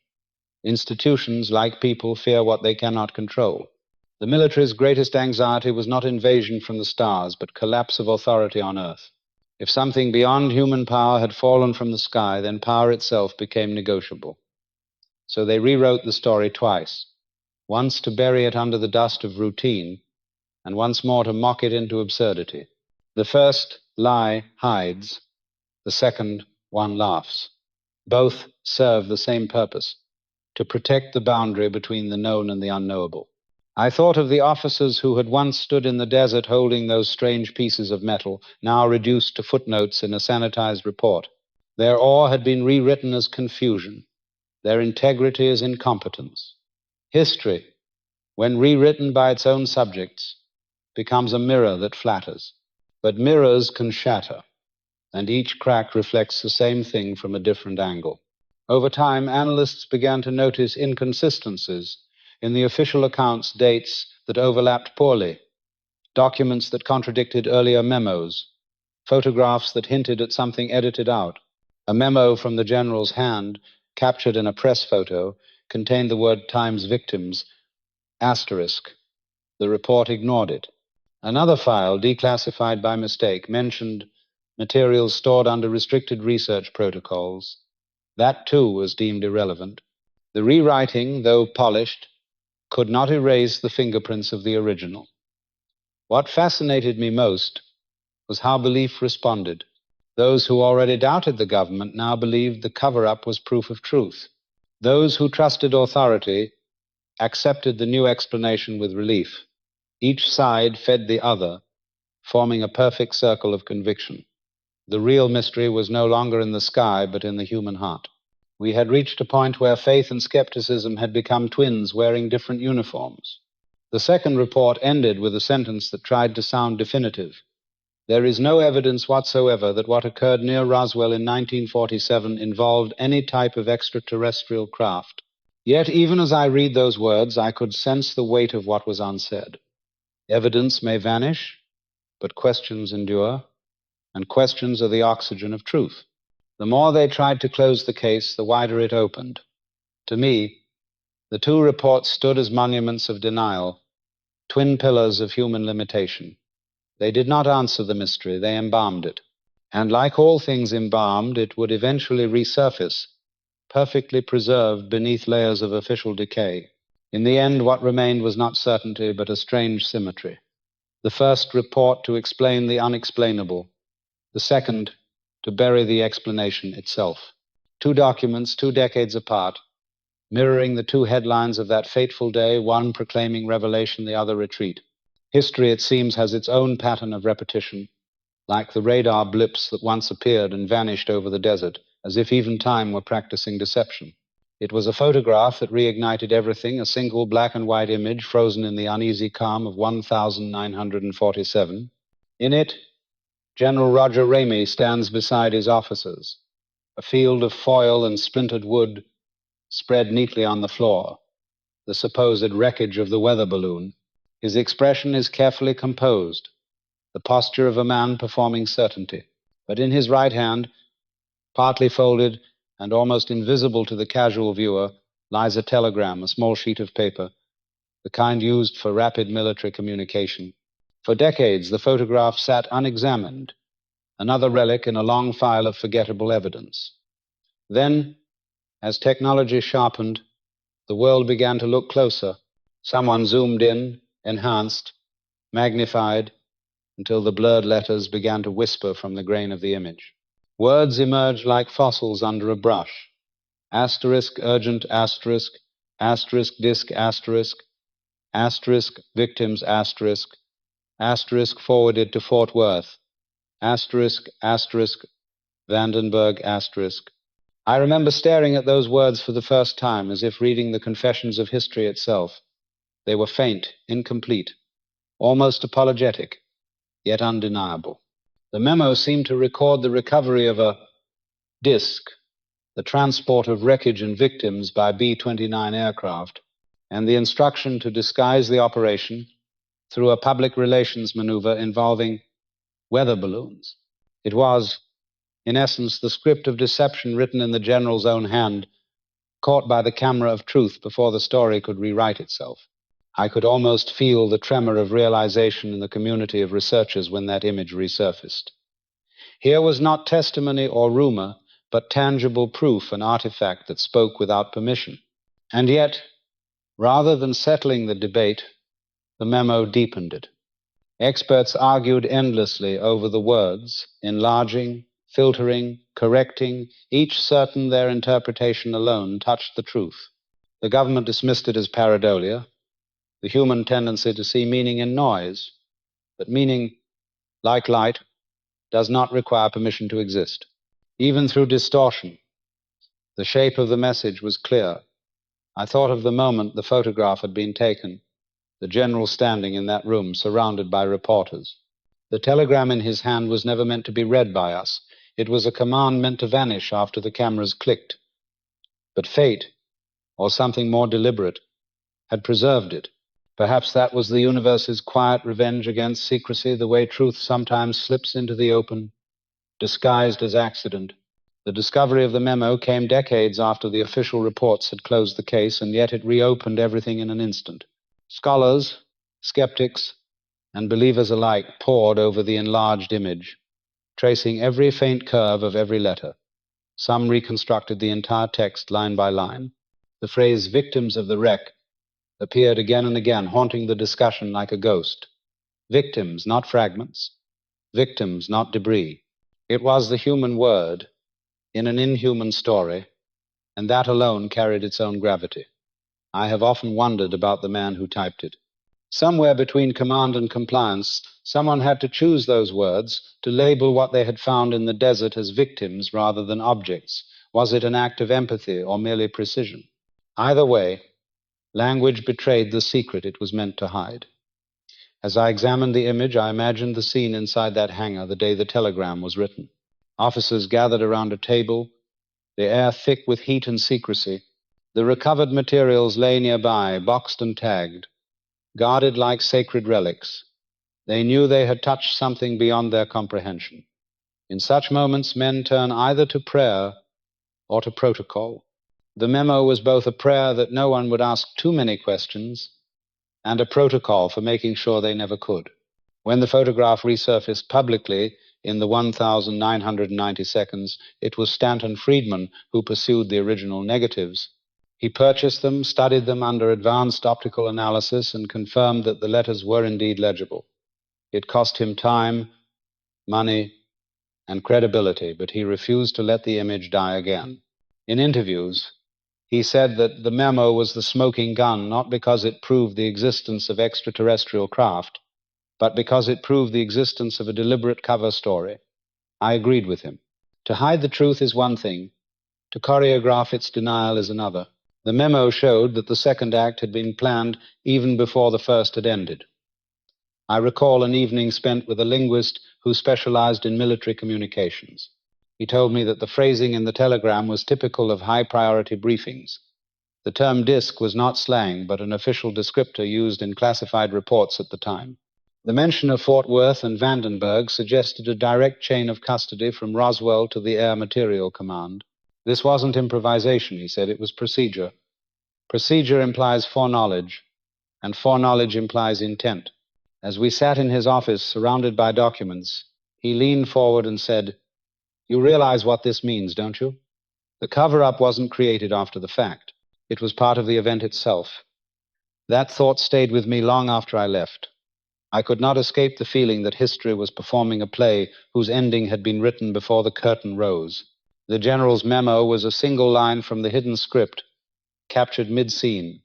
Institutions, like people, fear what they cannot control. The military's greatest anxiety was not invasion from the stars, but collapse of authority on Earth. If something beyond human power had fallen from the sky, then power itself became negotiable. So they rewrote the story twice, once to bury it under the dust of routine, and once more to mock it into absurdity. The first lie hides, the second one laughs. Both serve the same purpose, to protect the boundary between the known and the unknowable. I thought of the officers who had once stood in the desert holding those strange pieces of metal, now reduced to footnotes in a sanitized report. Their awe had been rewritten as confusion, their integrity as incompetence. History, when rewritten by its own subjects, becomes a mirror that flatters. But mirrors can shatter, and each crack reflects the same thing from a different angle. Over time, analysts began to notice inconsistencies in the official accounts, dates that overlapped poorly, documents that contradicted earlier memos, photographs that hinted at something edited out. A memo from the general's hand, captured in a press photo, contained the word "Times victims," asterisk. The report ignored it. Another file, declassified by mistake, mentioned materials stored under restricted research protocols. That, too, was deemed irrelevant. The rewriting, though polished, could not erase the fingerprints of the original. What fascinated me most was how belief responded. Those who already doubted the government now believed the cover-up was proof of truth. Those who trusted authority accepted the new explanation with relief. Each side fed the other, forming a perfect circle of conviction. The real mystery was no longer in the sky, but in the human heart. We had reached a point where faith and skepticism had become twins wearing different uniforms. The second report ended with a sentence that tried to sound definitive. There is no evidence whatsoever that what occurred near Roswell in 1947 involved any type of extraterrestrial craft. Yet, even as I read those words, I could sense the weight of what was unsaid. Evidence may vanish, but questions endure, and questions are the oxygen of truth. The more they tried to close the case, the wider it opened. To me, the two reports stood as monuments of denial, twin pillars of human limitation. They did not answer the mystery, they embalmed it. And like all things embalmed, it would eventually resurface, perfectly preserved beneath layers of official decay. In the end, what remained was not certainty, but a strange symmetry. The first report to explain the unexplainable, the second to bury the explanation itself. Two documents, 2 decades apart, mirroring the two headlines of that fateful day, one proclaiming revelation, the other retreat. History, it seems, has its own pattern of repetition, like the radar blips that once appeared and vanished over the desert, as if even time were practicing deception. It was a photograph that reignited everything, a single black and white image frozen in the uneasy calm of 1947. In it, General Roger Ramey stands beside his officers, a field of foil and splintered wood spread neatly on the floor, the supposed wreckage of the weather balloon. His expression is carefully composed, the posture of a man performing certainty. But in his right hand, partly folded and almost invisible to the casual viewer, lies a telegram, a small sheet of paper, the kind used for rapid military communication. For decades, the photograph sat unexamined, another relic in a long file of forgettable evidence. Then, as technology sharpened, the world began to look closer. Someone zoomed in, enhanced, magnified, until the blurred letters began to whisper from the grain of the image. Words emerged like fossils under a brush. Asterisk urgent asterisk disk asterisk victims asterisk forwarded to Fort Worth, asterisk Vandenberg asterisk. I remember staring at those words for the first time, as if reading the confessions of history itself. They were faint, incomplete, almost apologetic, yet undeniable. The memo seemed to record the recovery of a disc, the transport of wreckage and victims by B-29 aircraft, and the instruction to disguise the operation through a public relations maneuver involving weather balloons. It was, in essence, the script of deception written in the general's own hand, caught by the camera of truth before the story could rewrite itself. I could almost feel the tremor of realization in the community of researchers when that image resurfaced. Here was not testimony or rumor, but tangible proof, an artifact that spoke without permission. And yet, rather than settling the debate, the memo deepened it. Experts argued endlessly over the words, enlarging, filtering, correcting, each certain their interpretation alone touched the truth. The government dismissed it as pareidolia, the human tendency to see meaning in noise, but meaning, like light, does not require permission to exist. Even through distortion, the shape of the message was clear. I thought of the moment the photograph had been taken, the general standing in that room, surrounded by reporters. The telegram in his hand was never meant to be read by us. It was a command meant to vanish after the cameras clicked. But fate, or something more deliberate, had preserved it. Perhaps that was the universe's quiet revenge against secrecy, the way truth sometimes slips into the open, disguised as accident. The discovery of the memo came decades after the official reports had closed the case, and yet it reopened everything in an instant. Scholars, skeptics, and believers alike pored over the enlarged image, tracing every faint curve of every letter. Some reconstructed the entire text line by line. The phrase "victims of the wreck" appeared again and again, haunting the discussion like a ghost. Victims, not fragments. Victims, not debris. It was the human word in an inhuman story, and that alone carried its own gravity. I have often wondered about the man who typed it. Somewhere between command and compliance, someone had to choose those words, to label what they had found in the desert as victims rather than objects. Was it an act of empathy or merely precision? Either way, language betrayed the secret it was meant to hide. As I examined the image, I imagined the scene inside that hangar the day the telegram was written. Officers gathered around a table, the air thick with heat and secrecy. The recovered materials lay nearby, boxed and tagged, guarded like sacred relics. They knew they had touched something beyond their comprehension. In such moments, men turn either to prayer or to protocol. The memo was both a prayer that no one would ask too many questions and a protocol for making sure they never could. When the photograph resurfaced publicly in the 1,990 seconds, it was Stanton Friedman who pursued the original negatives. He purchased them, studied them under advanced optical analysis, and confirmed that the letters were indeed legible. It cost him time, money, and credibility, but he refused to let the image die again. In interviews, he said that the memo was the smoking gun, not because it proved the existence of extraterrestrial craft, but because it proved the existence of a deliberate cover story. I agreed with him. To hide the truth is one thing, to choreograph its denial is another. The memo showed that the second act had been planned even before the first had ended. I recall an evening spent with a linguist who specialized in military communications. He told me that the phrasing in the telegram was typical of high-priority briefings. The term disc was not slang, but an official descriptor used in classified reports at the time. The mention of Fort Worth and Vandenberg suggested a direct chain of custody from Roswell to the Air Material Command. This wasn't improvisation, he said, it was procedure. Procedure implies foreknowledge, and foreknowledge implies intent. As we sat in his office, surrounded by documents, he leaned forward and said, "You realize what this means, don't you? The cover-up wasn't created after the fact. It was part of the event itself." That thought stayed with me long after I left. I could not escape the feeling that history was performing a play whose ending had been written before the curtain rose. The general's memo was a single line from the hidden script, captured mid-scene.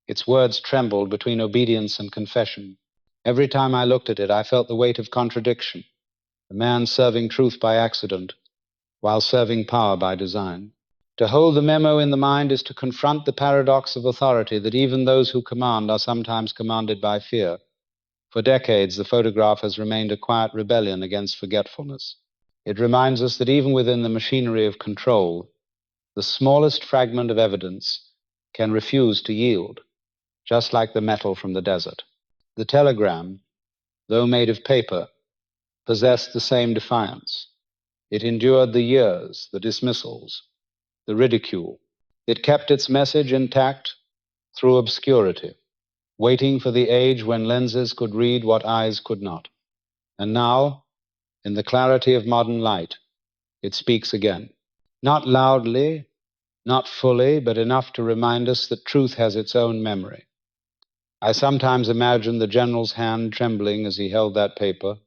Its words trembled between obedience and confession. Every time I looked at it, I felt the weight of contradiction, a man serving truth by accident, while serving power by design. To hold the memo in the mind is to confront the paradox of authority that even those who command are sometimes commanded by fear. For decades, the photograph has remained a quiet rebellion against forgetfulness. It reminds us that even within the machinery of control, the smallest fragment of evidence can refuse to yield, just like the metal from the desert. The telegram, though made of paper, possessed the same defiance. It endured the years, the dismissals, the ridicule. It kept its message intact through obscurity, waiting for the age when lenses could read what eyes could not. And now, in the clarity of modern light, it speaks again. Not loudly, not fully, but enough to remind us that truth has its own memory. I sometimes imagine the general's hand trembling as he held that paper,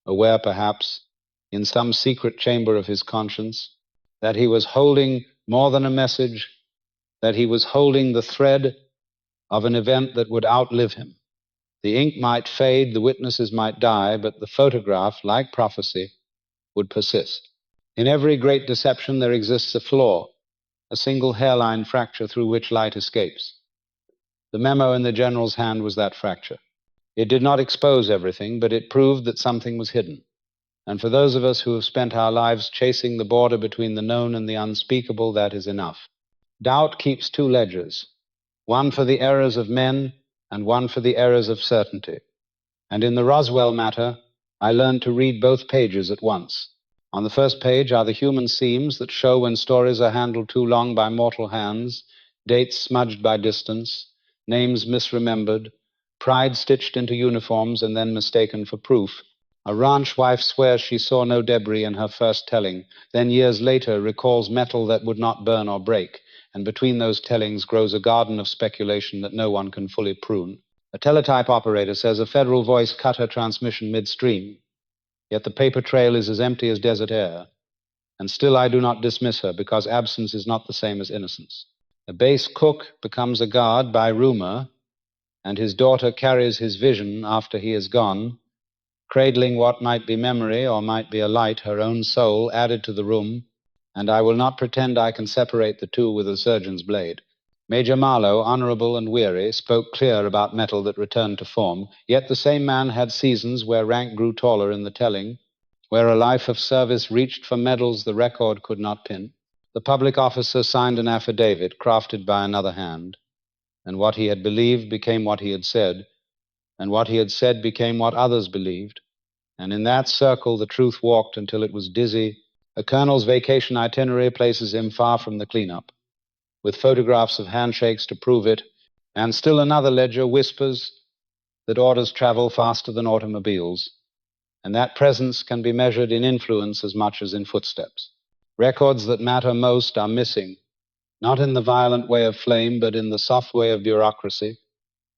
aware perhaps, in some secret chamber of his conscience, that he was holding more than a message, that he was holding the thread of an event that would outlive him. The ink might fade, the witnesses might die, but the photograph, like prophecy, would persist. In every great deception there exists a flaw, a single hairline fracture through which light escapes. The memo in the general's hand was that fracture. It did not expose everything, but it proved that something was hidden. And for those of us who have spent our lives chasing the border between the known and the unspeakable, that is enough. Doubt keeps two ledgers, one for the errors of men and one for the errors of certainty. And in the Roswell matter, I learned to read both pages at once. On the first page are the human seams that show when stories are handled too long by mortal hands, dates smudged by distance, names misremembered, pride stitched into uniforms and then mistaken for proof. A ranch wife swears she saw no debris in her first telling, then years later recalls metal that would not burn or break, and between those tellings grows a garden of speculation that no one can fully prune. A teletype operator says a federal voice cut her transmission midstream, yet the paper trail is as empty as desert air. And still I do not dismiss her, because absence is not the same as innocence. A base cook becomes a guard by rumor, and his daughter carries his vision after he is gone, cradling what might be memory or might be a light, her own soul added to the room, and I will not pretend I can separate the two with a surgeon's blade. Major Marlowe, honorable and weary, spoke clear about metal that returned to form, yet the same man had seasons where rank grew taller in the telling, where a life of service reached for medals the record could not pin. The public officer signed an affidavit crafted by another hand, and what he had believed became what he had said, and what he had said became what others believed, and in that circle the truth walked until it was dizzy. A colonel's vacation itinerary places him far from the cleanup, with photographs of handshakes to prove it, and still another ledger whispers that orders travel faster than automobiles, and that presence can be measured in influence as much as in footsteps. Records that matter most are missing, not in the violent way of flame, but in the soft way of bureaucracy,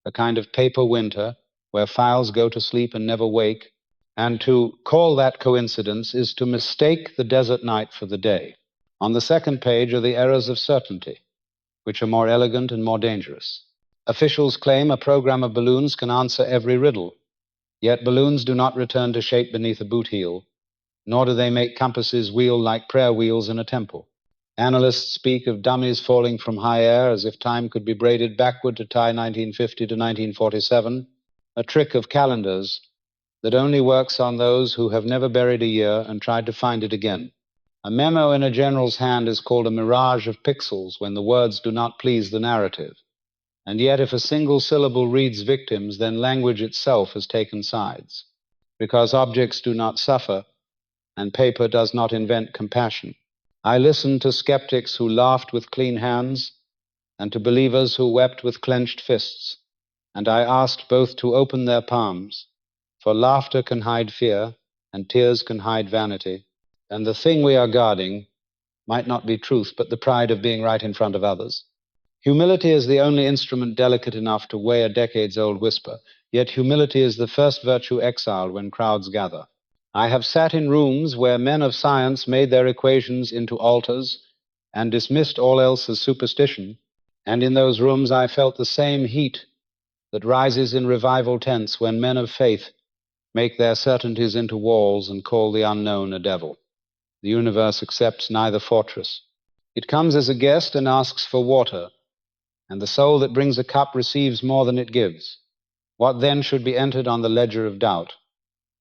a kind of paper winter where files go to sleep and never wake, and to call that coincidence is to mistake the desert night for the day. On the second page are the errors of certainty, which are more elegant and more dangerous. Officials claim a program of balloons can answer every riddle, yet balloons do not return to shape beneath a boot heel, nor do they make compasses wheel like prayer wheels in a temple. Analysts speak of dummies falling from high air as if time could be braided backward to tie 1950 to 1947, a trick of calendars that only works on those who have never buried a year and tried to find it again. A memo in a general's hand is called a mirage of pixels when the words do not please the narrative. And yet if a single syllable reads victims, then language itself has taken sides, because objects do not suffer and paper does not invent compassion. I listened to skeptics who laughed with clean hands and to believers who wept with clenched fists, and I asked both to open their palms, for laughter can hide fear and tears can hide vanity, and the thing we are guarding might not be truth, but the pride of being right in front of others. Humility is the only instrument delicate enough to weigh a decades-old whisper. Yet humility is the first virtue exiled when crowds gather. I have sat in rooms where men of science made their equations into altars and dismissed all else as superstition, and in those rooms I felt the same heat that rises in revival tents when men of faith make their certainties into walls and call the unknown a devil. The universe accepts neither fortress. It comes as a guest and asks for water, and the soul that brings a cup receives more than it gives. What then should be entered on the ledger of doubt,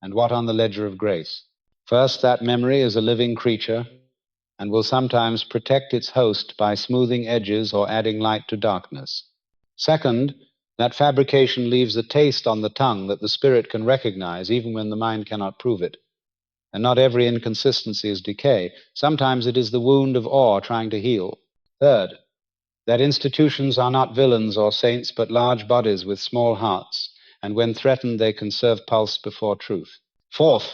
and what on the ledger of grace? First, that memory is a living creature, and will sometimes protect its host by smoothing edges or adding light to darkness. Second, that fabrication leaves a taste on the tongue that the spirit can recognize even when the mind cannot prove it. And not every inconsistency is decay. Sometimes it is the wound of awe trying to heal. Third, that institutions are not villains or saints, but large bodies with small hearts, and when threatened they can serve pulse before truth. Fourth,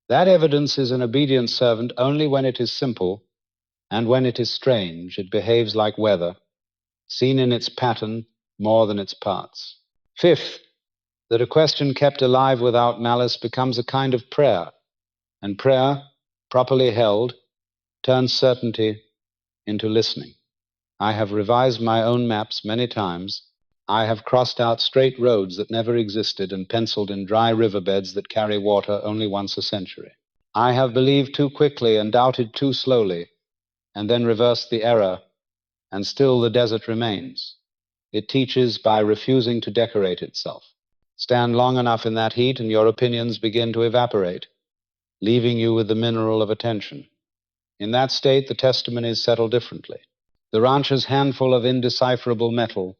that evidence is an obedient servant only when it is simple, and when it is strange, it behaves like weather, seen in its pattern more than its parts. Fifth, that a question kept alive without malice becomes a kind of prayer, and prayer, properly held, turns certainty into listening. I have revised my own maps many times. I have crossed out straight roads that never existed and penciled in dry riverbeds that carry water only once a century. I have believed too quickly and doubted too slowly, and then reversed the error, and still the desert remains. It teaches by refusing to decorate itself. Stand long enough in that heat and your opinions begin to evaporate, leaving you with the mineral of attention. In that state, the testimonies settle differently. The rancher's handful of indecipherable metal,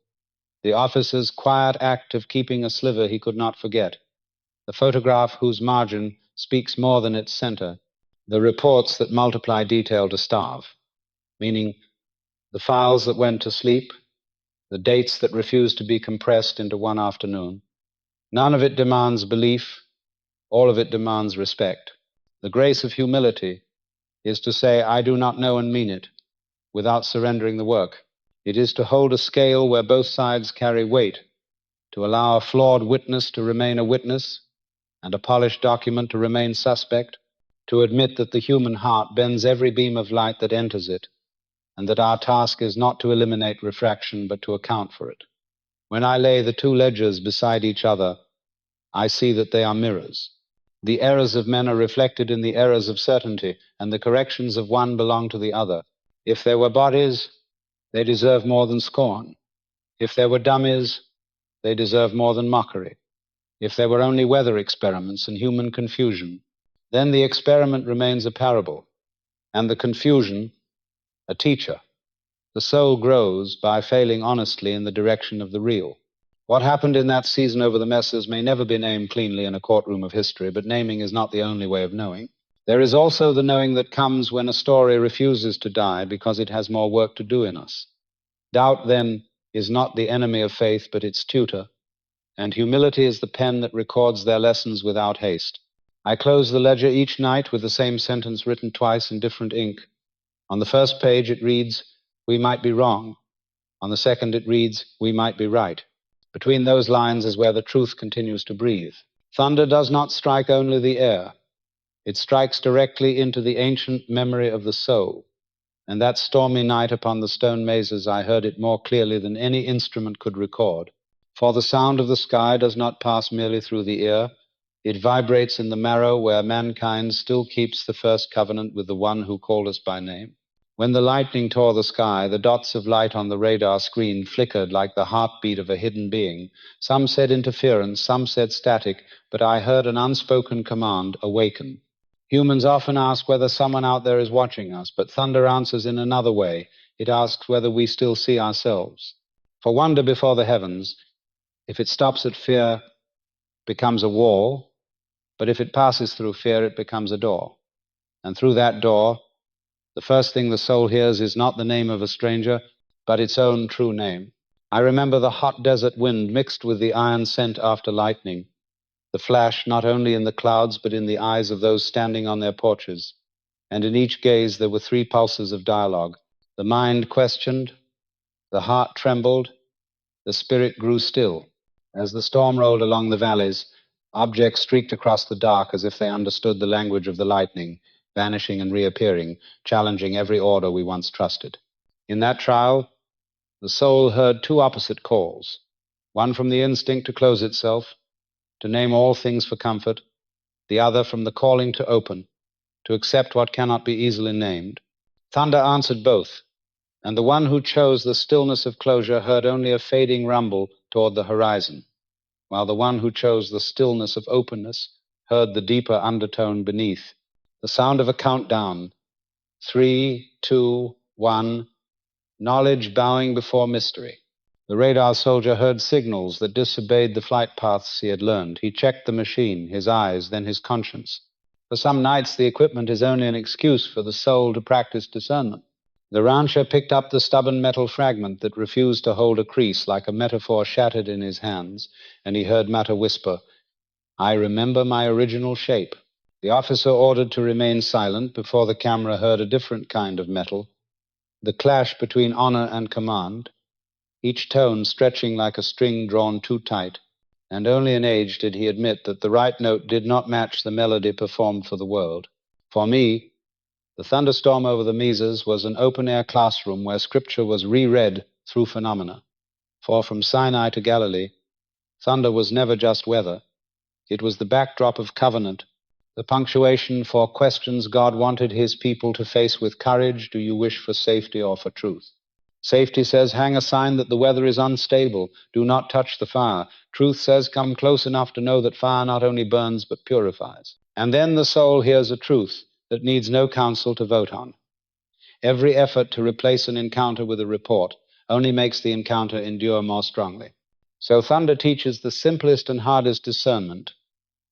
the officer's quiet act of keeping a sliver he could not forget, the photograph whose margin speaks more than its center, the reports that multiply detail to starve, meaning the files that went to sleep, the dates that refused to be compressed into one afternoon. None of it demands belief, all of it demands respect. The grace of humility is to say, I do not know, and mean it, without surrendering the work. It is to hold a scale where both sides carry weight, to allow a flawed witness to remain a witness, and a polished document to remain suspect, to admit that the human heart bends every beam of light that enters it, and that our task is not to eliminate refraction, but to account for it. When I lay the two ledgers beside each other, I see that they are mirrors. The errors of men are reflected in the errors of certainty, and the corrections of one belong to the other. If there were bodies, they deserve more than scorn. If there were dummies, they deserve more than mockery. If there were only weather experiments and human confusion, then the experiment remains a parable, and the confusion a teacher. The soul grows by failing honestly in the direction of the real. What happened in that season over the messes may never be named cleanly in a courtroom of history, but naming is not the only way of knowing. There is also the knowing that comes when a story refuses to die because it has more work to do in us. Doubt, then, is not the enemy of faith, but its tutor, and humility is the pen that records their lessons without haste. I close the ledger each night with the same sentence written twice in different ink. On the first page it reads, "We might be wrong." On the second it reads, "We might be right." Between those lines is where the truth continues to breathe. Thunder does not strike only the air. It strikes directly into the ancient memory of the soul. And that stormy night upon the stone mazes, I heard it more clearly than any instrument could record. For the sound of the sky does not pass merely through the ear. It vibrates in the marrow where mankind still keeps the first covenant with the one who called us by name. When the lightning tore the sky, the dots of light on the radar screen flickered like the heartbeat of a hidden being. Some said interference, some said static, but I heard an unspoken command, awaken. Humans often ask whether someone out there is watching us, but thunder answers in another way. It asks whether we still see ourselves. For wonder before the heavens, if it stops at fear, becomes a wall, but if it passes through fear, it becomes a door. And through that door, the first thing the soul hears is not the name of a stranger, but its own true name. I remember the hot desert wind mixed with the iron scent after lightning, the flash not only in the clouds but in the eyes of those standing on their porches, and in each gaze there were three pulses of dialogue. The mind questioned, the heart trembled, the spirit grew still. As the storm rolled along the valleys, objects streaked across the dark as if they understood the language of the lightning, vanishing and reappearing, challenging every order we once trusted. In that trial, the soul heard two opposite calls, one from the instinct to close itself, to name all things for comfort, the other from the calling to open, to accept what cannot be easily named. Thunder answered both, and the one who chose the stillness of closure heard only a fading rumble toward the horizon, while the one who chose the stillness of openness heard the deeper undertone beneath, the sound of a countdown. 3, 2, 1, knowledge bowing before mystery. The radar soldier heard signals that disobeyed the flight paths he had learned. He checked the machine, his eyes, then his conscience. For some nights, the equipment is only an excuse for the soul to practice discernment. The rancher picked up the stubborn metal fragment that refused to hold a crease, like a metaphor shattered in his hands, and he heard matter whisper, "I remember my original shape." The officer ordered to remain silent before the camera heard a different kind of metal, the clash between honor and command, each tone stretching like a string drawn too tight, and only in age did he admit that the right note did not match the melody performed for the world. For me, the thunderstorm over the Mises was an open-air classroom where scripture was reread through phenomena. For from Sinai to Galilee, thunder was never just weather. It was the backdrop of covenant, the punctuation for questions God wanted his people to face with courage. Do you wish for safety or for truth? Safety says, hang a sign that the weather is unstable. Do not touch the fire. Truth says, come close enough to know that fire not only burns but purifies. And then the soul hears a truth that needs no counsel to vote on. Every effort to replace an encounter with a report only makes the encounter endure more strongly. So thunder teaches the simplest and hardest discernment,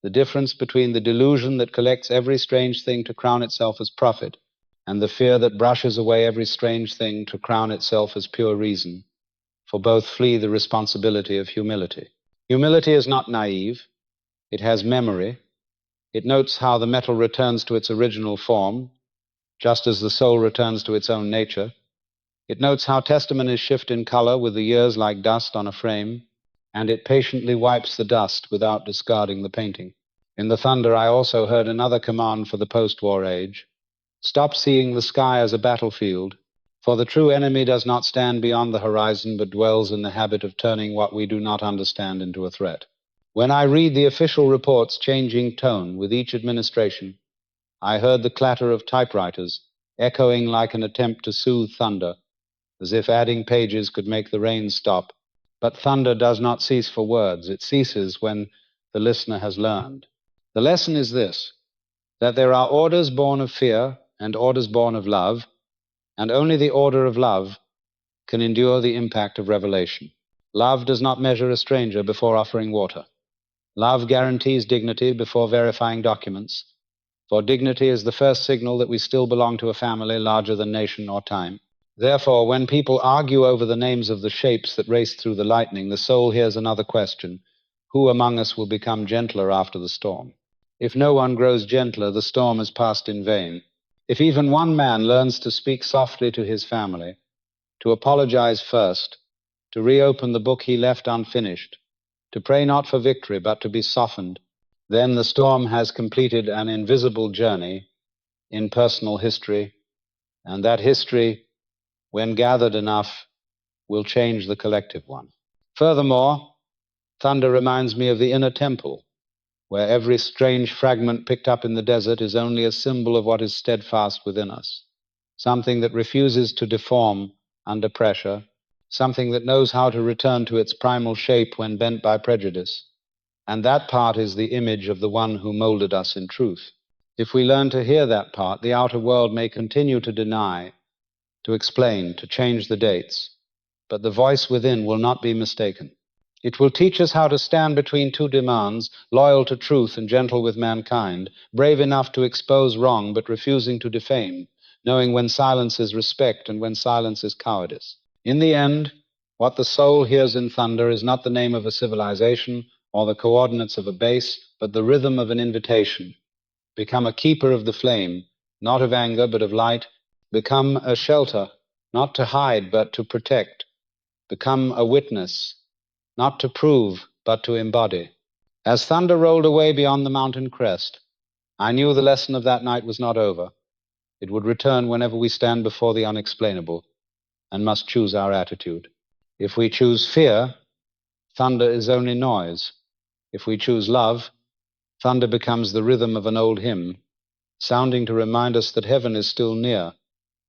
the difference between the delusion that collects every strange thing to crown itself as prophet and the fear that brushes away every strange thing to crown itself as pure reason, for both flee the responsibility of humility. Humility is not naive. It has memory. It notes how the metal returns to its original form, just as the soul returns to its own nature. It notes how testimonies shift in color with the years like dust on a frame, and it patiently wipes the dust without discarding the painting. In the thunder, I also heard another command for the post-war age. Stop seeing the sky as a battlefield, for the true enemy does not stand beyond the horizon, but dwells in the habit of turning what we do not understand into a threat. When I read the official reports changing tone with each administration, I heard the clatter of typewriters, echoing like an attempt to soothe thunder, as if adding pages could make the rain stop. But thunder does not cease for words. It ceases when the listener has learned. The lesson is this, that there are orders born of fear and orders born of love, and only the order of love can endure the impact of revelation. Love does not measure a stranger before offering water. Love guarantees dignity before verifying documents, for dignity is the first signal that we still belong to a family larger than nation or time. Therefore, when people argue over the names of the shapes that race through the lightning, the soul hears another question: who among us will become gentler after the storm? If no one grows gentler, the storm has passed in vain. If even one man learns to speak softly to his family, to apologize first, to reopen the book he left unfinished, to pray not for victory but to be softened, then the storm has completed an invisible journey in personal history, and that history, when gathered enough, will change the collective one. Furthermore, thunder reminds me of the inner temple, where every strange fragment picked up in the desert is only a symbol of what is steadfast within us, something that refuses to deform under pressure, something that knows how to return to its primal shape when bent by prejudice. And that part is the image of the one who molded us in truth. If we learn to hear that part, the outer world may continue to deny, to explain, to change the dates, but the voice within will not be mistaken. It will teach us how to stand between two demands, loyal to truth and gentle with mankind, brave enough to expose wrong but refusing to defame, knowing when silence is respect and when silence is cowardice. In the end, what the soul hears in thunder is not the name of a civilization or the coordinates of a base, but the rhythm of an invitation. Become a keeper of the flame, not of anger but of light. Become a shelter, not to hide but to protect. Become a witness, not to prove but to embody. As thunder rolled away beyond the mountain crest, I knew the lesson of that night was not over. It would return whenever we stand before the unexplainable and must choose our attitude. If we choose fear, thunder is only noise. If we choose love, thunder becomes the rhythm of an old hymn, sounding to remind us that heaven is still near,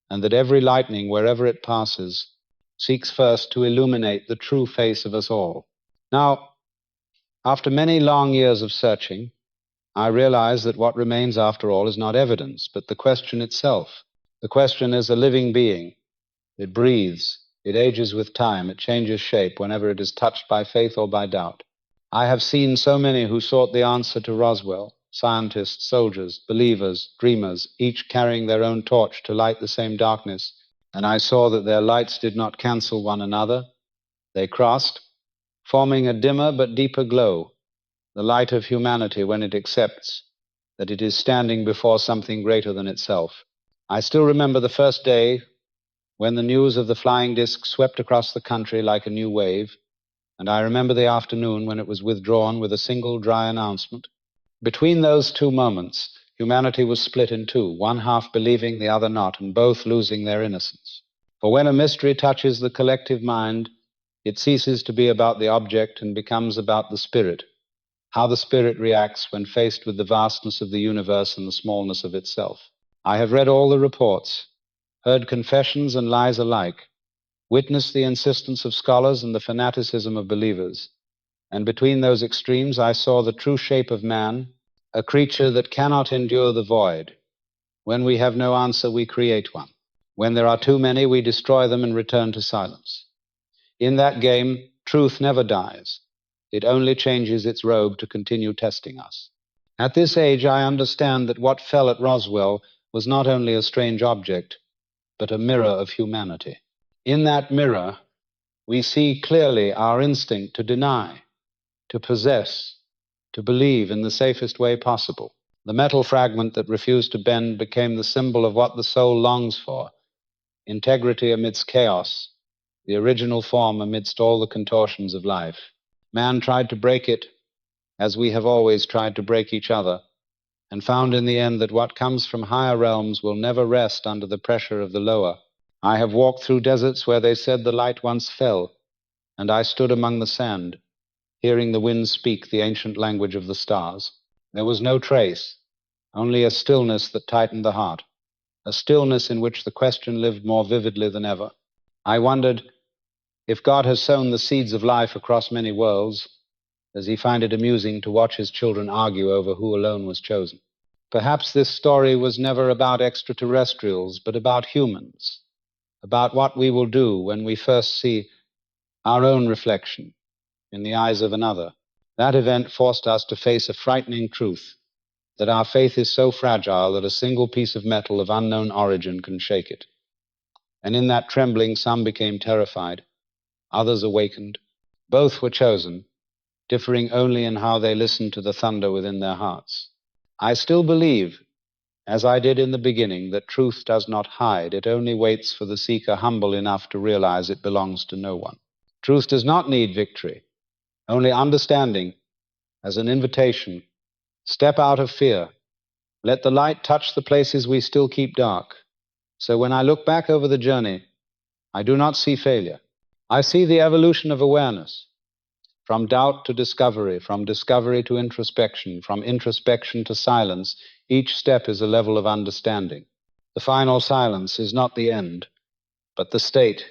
and that every lightning, wherever it passes, seeks first to illuminate the true face of us all. Now, after many long years of searching, I realize that what remains after all is not evidence, but the question itself. The question is a living being. It breathes, it ages with time, it changes shape whenever it is touched by faith or by doubt. I have seen so many who sought the answer to Roswell, scientists, soldiers, believers, dreamers, each carrying their own torch to light the same darkness, and I saw that their lights did not cancel one another. They crossed, forming a dimmer but deeper glow, the light of humanity when it accepts that it is standing before something greater than itself. I still remember the first day when the news of the flying disc swept across the country like a new wave, and I remember the afternoon when it was withdrawn with a single dry announcement. Between those two moments, humanity was split in two, one half believing, the other not, and both losing their innocence. For when a mystery touches the collective mind, it ceases to be about the object and becomes about the spirit, how the spirit reacts when faced with the vastness of the universe and the smallness of itself. I have read all the reports, heard confessions and lies alike, witnessed the insistence of scholars and the fanaticism of believers. And between those extremes, I saw the true shape of man, a creature that cannot endure the void. When we have no answer, we create one. When there are too many, we destroy them and return to silence. In that game, truth never dies. It only changes its robe to continue testing us. At this age, I understand that what fell at Roswell was not only a strange object, but a mirror of humanity. In that mirror, we see clearly our instinct to deny, to possess, to believe in the safest way possible. The metal fragment that refused to bend became the symbol of what the soul longs for: integrity amidst chaos, the original form amidst all the contortions of life. Man tried to break it, as we have always tried to break each other, and found in the end that what comes from higher realms will never rest under the pressure of the lower. I have walked through deserts where they said the light once fell, and I stood among the sand, hearing the wind speak the ancient language of the stars. There was no trace, only a stillness that tightened the heart, a stillness in which the question lived more vividly than ever. I wondered, if God has sown the seeds of life across many worlds, does he find it amusing to watch his children argue over who alone was chosen? Perhaps this story was never about extraterrestrials, but about humans, about what we will do when we first see our own reflection in the eyes of another. That event forced us to face a frightening truth, that our faith is so fragile that a single piece of metal of unknown origin can shake it. And in that trembling, some became terrified, others awakened. Both were chosen, differing only in how they listened to the thunder within their hearts. I still believe, as I did in the beginning, that truth does not hide. It only waits for the seeker humble enough to realize it belongs to no one. Truth does not need victory, only understanding as an invitation. Step out of fear. Let the light touch the places we still keep dark. So when I look back over the journey, I do not see failure. I see the evolution of awareness, from doubt to discovery, from discovery to introspection, from introspection to silence. Each step is a level of understanding. The final silence is not the end, but the state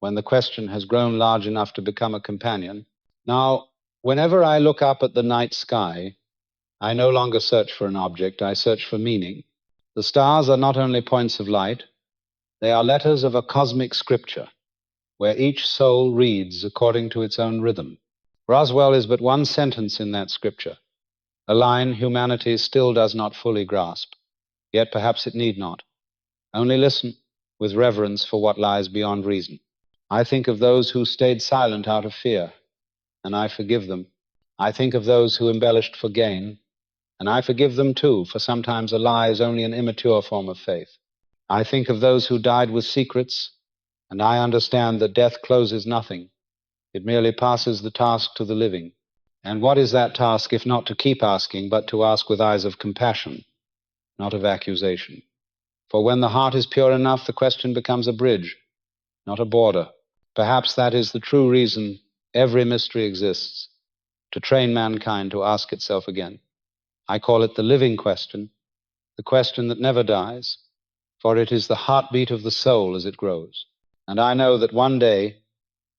when the question has grown large enough to become a companion. Now, whenever I look up at the night sky, I no longer search for an object, I search for meaning. The stars are not only points of light, they are letters of a cosmic scripture, where each soul reads according to its own rhythm. Roswell is but one sentence in that scripture, a line humanity still does not fully grasp, yet perhaps it need not. Only listen with reverence for what lies beyond reason. I think of those who stayed silent out of fear, and I forgive them. I think of those who embellished for gain, and I forgive them too, for sometimes a lie is only an immature form of faith. I think of those who died with secrets, and I understand that death closes nothing. It merely passes the task to the living. And what is that task if not to keep asking, but to ask with eyes of compassion, not of accusation? For when the heart is pure enough, the question becomes a bridge, not a border. Perhaps that is the true reason every mystery exists, to train mankind to ask itself again. I call it the living question, the question that never dies, for it is the heartbeat of the soul as it grows. And I know that one day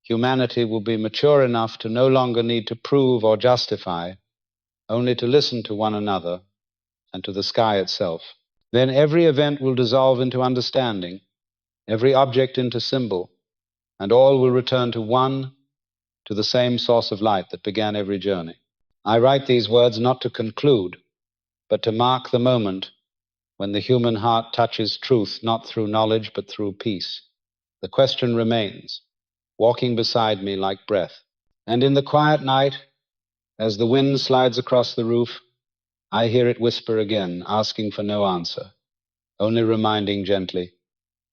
humanity will be mature enough to no longer need to prove or justify, only to listen to one another and to the sky itself. Then every event will dissolve into understanding, every object into symbol, and all will return to the same source of light that began every journey. I write these words not to conclude, but to mark the moment when the human heart touches truth, not through knowledge, but through peace. The question remains, walking beside me like breath. And in the quiet night, as the wind slides across the roof, I hear it whisper again, asking for no answer, only reminding gently,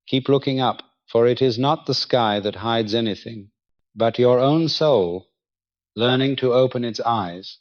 keep looking up, for it is not the sky that hides anything, but your own soul learning to open its eyes